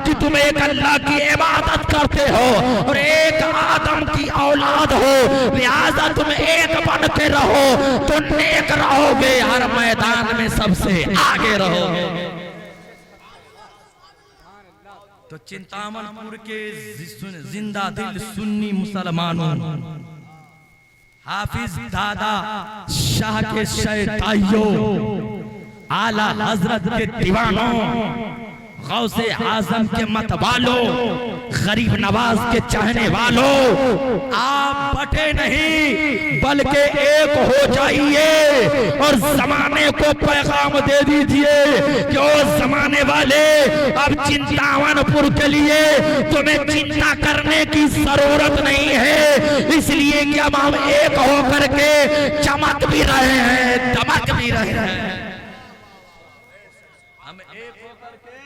कि तुम एक अल्लाह की इबादत करते हो और एक आदम की औलाद हो, लिहाजा तुम एक बन के रहो तो नेक रहोगे, हर मैदान में सबसे आगे रहोगे। तो चिंतामणपुर के जिंदा दिल सुन्नी मुसलमानों, हाफिज दादा शाह के शैताइयों, आला हजरत के दीवानों, गौसे आजम के मतवालों, गरीब नवाज के चाहने वालों, आप बटे नहीं बल्कि एक हो जाइए और जमाने को पैगाम दे दीजिए कि ओ जमाने वाले, अब चिंतामणपुर के लिए तुम्हें चिंता करने की जरूरत नहीं है, इसलिए कि अब हम एक होकर के चमक भी रहे हैं, दमक भी रहे हैं। हम एक होकर के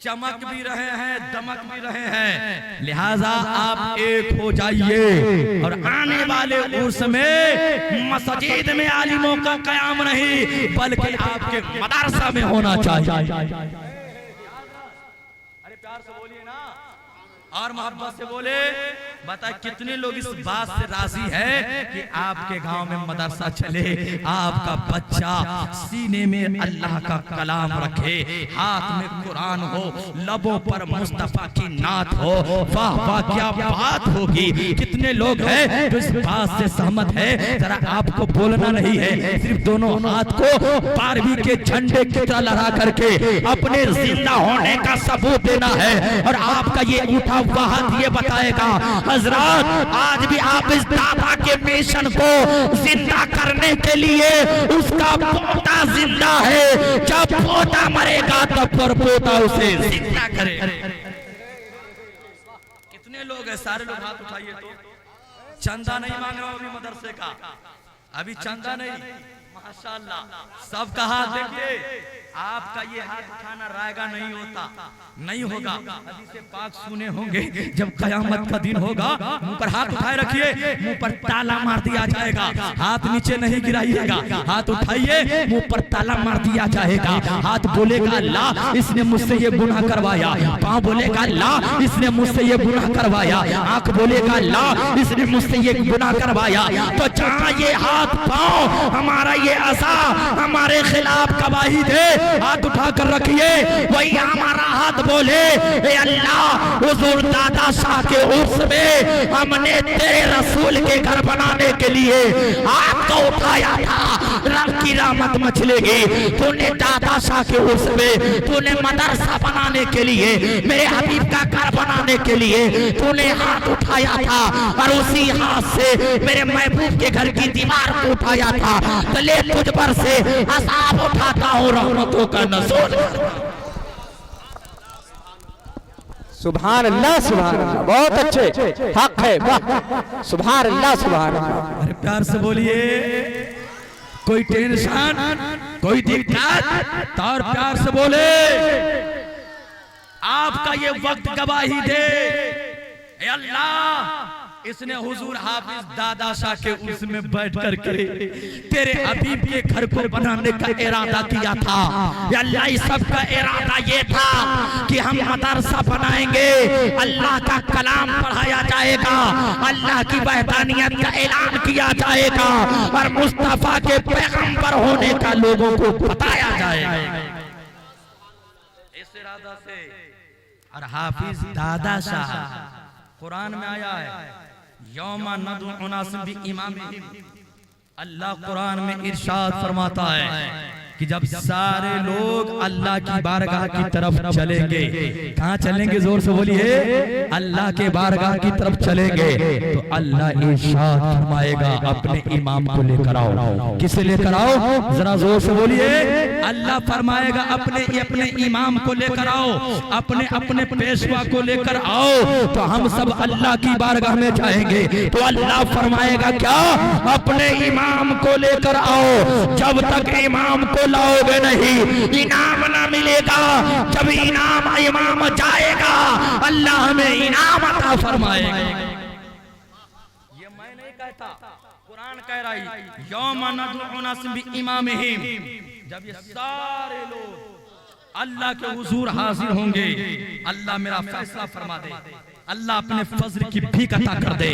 चमक भी रहे हैं, दमक भी रहे हैं, लिहाजा आप एक हो जाइए और आने वाले उर्स में मस्जिद में आलिमों का कयाम नहीं बल्कि आपके मदरसा में होना चाहिए। अरे प्यार से बोलिए ना और मोहब्बत से बोले। बता कितने लोग इस बात से राजी है कि आपके गांव में मदरसा चले, आपका बच्चा सीने में अल्लाह का कलाम रखे, हाथ में कुरान हो, लबों पर मुस्तफा की नात हो, वाह वाह क्या बात होगी। कितने लोग हैं जो इस बात से सहमत है? जरा आपको बोलना नहीं है, सिर्फ दोनों हाथ को 12वीं के झंडे की तरह लहरा करके अपने जिंदा होने का सबूत देना है और आपका ये उठा हुआ हाथ ये बताएगा हजरत आज भी आप इस दादा के मिशन को जिंदा करने के लिए उसका पोता जिंदा है, जब पोता मरेगा तब पर पोता उसे जिंदा करे। कितने लोग हैं? सारे लोग हाथ उठाइए। तो चंदा नहीं मांग रहा अभी मदरसे का, अभी चंदा नहीं, माशाल्लाह सबका हाथ देखिए। आपका ये हाथ उठाना रायगा नहीं होता, नहीं होगा। हदीसे पाक सुने होंगे, जब कयामत का दिन होगा मुंह पर हाथ उठाए रखिए, मुंह पर ताला मार दिया जाएगा, हाथ नीचे नहीं गिराइएगा, हाथ उठाइए मुंह पर ताला मार दिया जाएगा। हाथ बोलेगा अल्लाह इसने मुझसे ये गुनाह करवाया, पाँव बोलेगा अल्लाह इसने मुझसे ये गुनाह करवाया, आंख बोलेगा अल्लाह इसने मुझसे ये गुनाह करवाया। तो जहाँ ये हाथ पाँव हमारा ये असा हमारे खिलाफ गवाही दे, हाथ उठा कर रखिए, वही हमारा हाथ बोले ए अल्लाह हुजूर दादा शाह के उर्स में हमने तेरे रसूल के घर बनाने के लिए हाथ को उठाया था, रब की रहमत मचलेगी। तूने दादा शाह के उर्स में तूने मदरसा बनाने के लिए, मेरे हबीब का घर बनाने के लिए तूने हाथ उठाया था और उसी हाथ से मेरे महबूब के घर की दीवार को उठाया था। चले तुझ पर से असाब उठाता हूँ रहमतों का नज़ूल। सुभान अल्लाह, सुभान अल्लाह, बहुत अच्छे, हक है, वाह, सुभान अल्लाह, सुभान अल्लाह। अरे प्यार से बोलिए, कोई टेंशन कोई दिक्कत और प्यार से बोले। आपका ये वक्त गवाही दे ए अल्लाह इसने हुजूर हाफिज दादा शाह के उर्स में बैठ करके तेरे हबीब के घर को बनाने का इरादा किया था। या अल्लाह इस सब का इरादा ये था कि हम मदरसा बनाएंगे, अल्लाह का कलाम पढ़ाया जाएगा, अल्लाह की वहदानियत का ऐलान किया जाएगा और मुस्तफा के पैगंबर होने का लोगों को बताया जाएगा। इस इरादा से और हाफिज दादा शाह कुरान में आया है यौमा नदउ उनास बि इमामिहिम, अल्लाह कुरान में इरशाद फरमाता है कि जब सारे लोग अल्लाह की बारगाह की तरफ चलेंगे, कहाँ चलेंगे, जोर से बोलिए, अल्लाह के बारगाह की तरफ चलेंगे, तो अल्लाह इरशाद फरमाएगा अपने इमाम को लेकर आओ। किसे लेकर आओ, जरा जोर से बोलिए। अल्लाह फरमाएगा अपने अपने इमाम को लेकर आओ, अपने अपने पेशवा को लेकर आओ। तो हम सब अल्लाह की बारगाह में जाएंगे, तो अल्लाह फरमाएगा क्या, अपने इमाम को लेकर आओ। जब तक इमाम को लाओगे नहीं इनाम ना मिलेगा, जब इमाम जाएगा अल्लाह हमें इनाम अता फरमाएगा। ये मैं नहीं कहता, कुरान कह रहा है, यौम नदउ उनास बिइमामिहिम, जब ये सारे लोग अल्लाह के हुजूर हाजिर होंगे, अल्लाह मेरा फैसला फरमा दे, अल्लाह अपने फजल की भीख अता कर दे,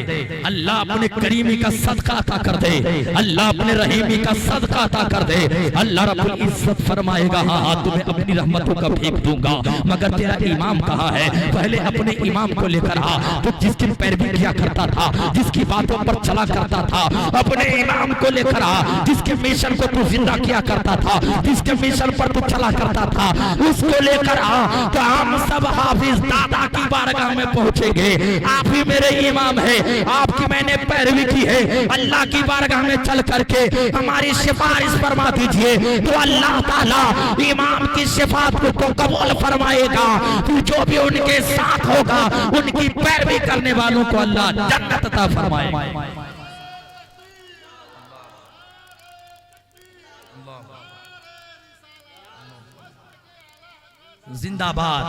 अल्लाह अपने करीमी का सदका अता कर दे, अल्लाह अपने रहीमी का सदका अता कर दे। अल्लाह रब्बुल इज्जत फरमाएगा, हाँ हाँ तुम्हें अपनी रहमतों का भीख दूंगा, मगर तेरा इमाम कहाँ है, पहले अपने इमाम को लेकर आ। तो जिसकी पैरवी किया करता था, जिसकी बातों पर चला करता था, अपने इमाम को लेकर आ। जिसके मिशन को तू जिंदा किया करता था, जिसके मिशन पर तू चला करता था, उसको लेकर आ। तो हम सब हाफिज दादा की बारगाह में पहुंचे, आप ही मेरे इमाम है, आपकी मैंने पैरवी की है, अल्लाह की बारगाह में चल करके हमारी सिफारिश फरमा दीजिए। तो अल्लाह ताला इमाम की सिफात को कबूल फरमाएगा। तो जो भी उनके साथ होगा, उनकी पैरवी करने वालों को अल्लाह जन्नत अता फरमाएगा। जिंदाबाद,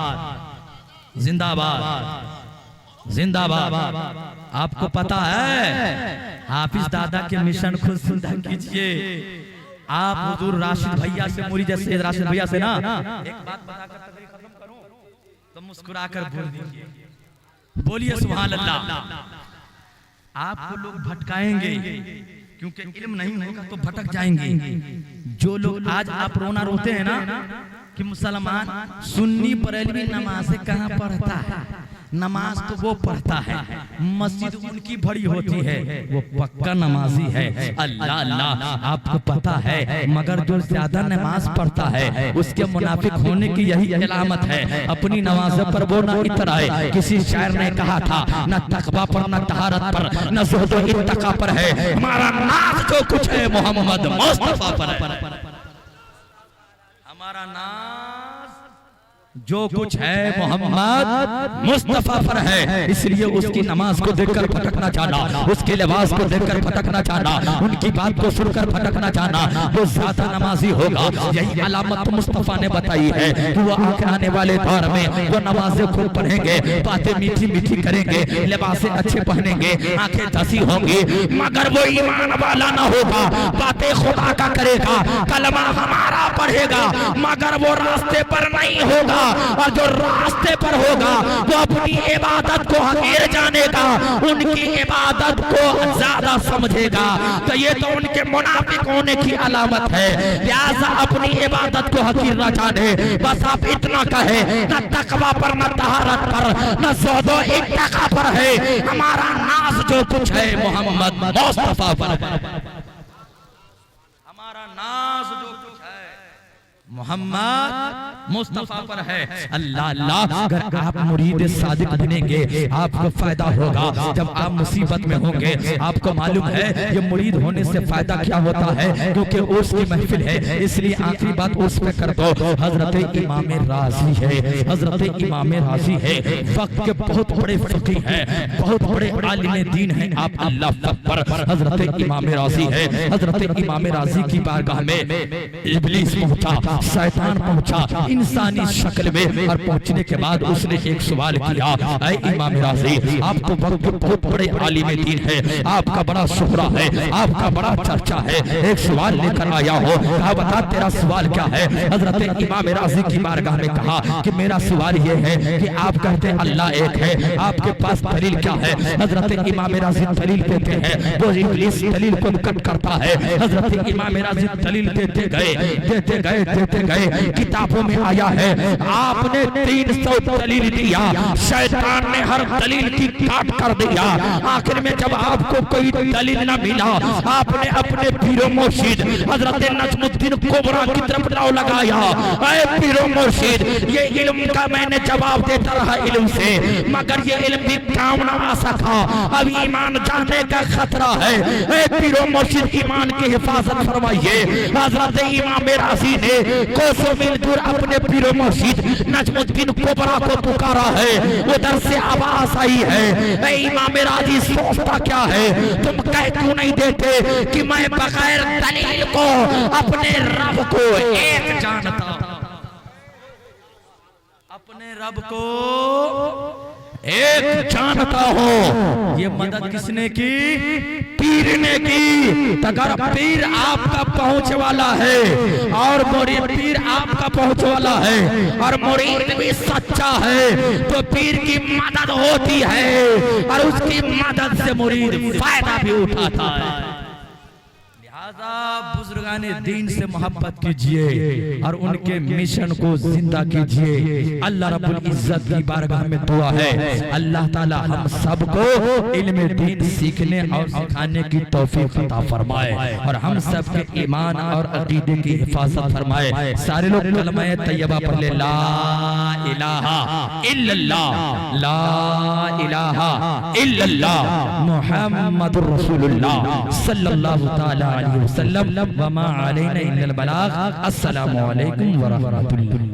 जिंदाबाद, जिंदाबाद। आपको पता है, हाफिज दादा के मिशन खुद जिंदा कीजिए। आप हुजूर राशिद भैया से, मुरीद सैयद राशिद भैया से ना एक बात बताकर तकरीर खत्म करूं, तो मुस्कुराकर बोल दीजिए, बोलिए सुभान अल्लाह। आपको लोग भटकाएंगे, क्योंकि इल्म नहीं होगा तो भटक जाएंगे। जो लोग आज आप रोना रोते हैं ना कि मुसलमान सुन्नी बरेलवी नमाज कहाँ पढ़ता है, नमाज तो वो पढ़ता है, मस्जिद उनकी बड़ी होती है, वो पक्का नमाजी है। अल्लाह अल्लाह, आपको पता है, मगर जो ज्यादा नमाज पढ़ता है उसके मुनाफिक होने की यही अलामत है। अपनी नमाज पर वो न इतर आए। किसी शायर ने कहा था, न तकवा पर, न तहारत पर, न ज़ुहद व इत्तका पर है, हमारा नाज जो कुछ है मोहम्मद मुस्तफा पर है। हमारा नाज जो कुछ है मोहम्मद मुस्तफा पर है। इसलिए उसकी नमाज को देखकर भटकना चाहना, उसके लिबास को देखकर भटकना चाहना, उनकी बात को सुनकर भटकना चाहना, वो ज्यादा नमाजी होगा। यही अलामत मुस्तफा ने बताई है कि वो आने वाले दौर में वो नमाजें खूब पढ़ेंगे, बातें मीठी मीठी करेंगे, लिबासें अच्छे पहनेंगे, आंखें धसी होंगी, मगर वो ईमान वाला ना होगा। बातें खुदा का करेगा, कलमा हमारा पढ़ेगा, मगर वो रास्ते पर नहीं होगा। और जो रास्ते पर होगा वो अपनी इबादत को हकीर जानेगा, उनकी इबादत को ज्यादा समझेगा। तो ये तो उनके मुनाफिक होने की अलामत है। लिहाजा अपनी इबादत को हकीर न जाने, बस आप इतना कहे, न तकवा पर, न तहारत पर, न ज़ुहद व इत्तका पर है, हमारा नाज जो कुछ है मोहम्मद मुस्तफा पर। हमारा नाज जो कुछ है मोहम्मद मुस्तफा पर है। अल्लाह अल्लाह, अगर आप मुरीद सादिक बनेंगे आपको फायदा होगा। जब आप मुसीबत में होंगे, आपको मालूम है ये मुरीद होने से फायदा क्या होता है, क्योंकि उर्स की महफिल है, इसलिए आखिरी बात उर्स पे कर दो। हजरत इमाम राजी है, हजरत इमाम राजी है, वक्त के बहुत बड़े फकीह हैं, बहुत बड़े आलिम दीन हैं। आप अल्लाह अकबर, हजरत इमाम राजी है। हजरत इमाम राजी की बारगाह में इब्लीस पहुंचा, शैतान पहुंचा इंसानी शक्ल में, और पहुंचने के बाद उसने एक सवाल किया, ऐ इमाम राजी, आप तो बहुत बड़े आलिम दीन है, आपका बड़ा शुहरा है, आपका बड़ा चर्चा है, एक सवाल लेकर आया हो, कहा बता तेरा सवाल क्या है। हजरत इमाम राजी की बारगाह में कहा कि मेरा सवाल ये है कि आप कहते हैं अल्लाह एक है, आपके पास दलील क्या है। हजरत इमाम राजी दलील देते हैं, वो इब्लीस दलील को कट करता है। हजरत इमाम राजी दलील देते गए, देते गए, देते गए, किताबों में आया है। आपने 300 दलील दिया, शैतान ने हर दलील की काट कर दिया। आखिर में जब आपको कोई दलील न मिला, आपने अपने पीरो मुर्शिद हजरत नजमुद्दीन कुबरा की तरफ दाव लगाया। ऐ पीरो मुर्शिद, ये इल्म का मैंने जवाब देता रहा इल्म से, मगर ये इल्म भी काम न आ सका। अब ईमान जाने का खतरा है। ऐ पीरो मुर्शिद, ईमान की हिफाजत फरमाइए। हजरत इमाम राज़ी ने कोसों मील दूर अपने पीरो मुर्शिद नजमुद्दीन कुबरा को पुकारा है। उधर से आवाज आई है, ऐ इमाम राज़ी सोचता क्या है, तुम कह क्यों नहीं देते कि मैं बगैर दलील को अपने रब को एक जानता, अपने रब को एक जानता हो। ये मदद किसने की? पीर ने की। अगर पीर आपका पहुंच वाला है और मुरीद पीर आपका पहुंच वाला है और मुरीद भी सच्चा है, तो पीर की मदद होती है और उसकी मदद से मुरीद फायदा भी उठाता है। लिहाजा बुजुर्गाने दीन से मोहब्बत कीजिए और उनके मिशन को जिंदा कीजिए। अल्लाह रब्बुल इज्जत की बारगाह में दुआ है, अल्लाह ताला हम सबको इल्म दीन सीखने और सिखाने की तौफीक अता फरमाए और हम सब के ईमान और अकीदे की हिफाजत फरमाए। सारे लोग कलमा तैयबा पढ़ ले, ला इलाहा इल्लल्लाह, ला इलाहा इल्लल्लाह मुहम्मदुर रसूलुल्लाह सल्लल्लाहु तआला अलैहि वसल्लम व मा अलैना इल्लल बलाग। अस्सलामु अलैकुम व रहमतुल्लाह।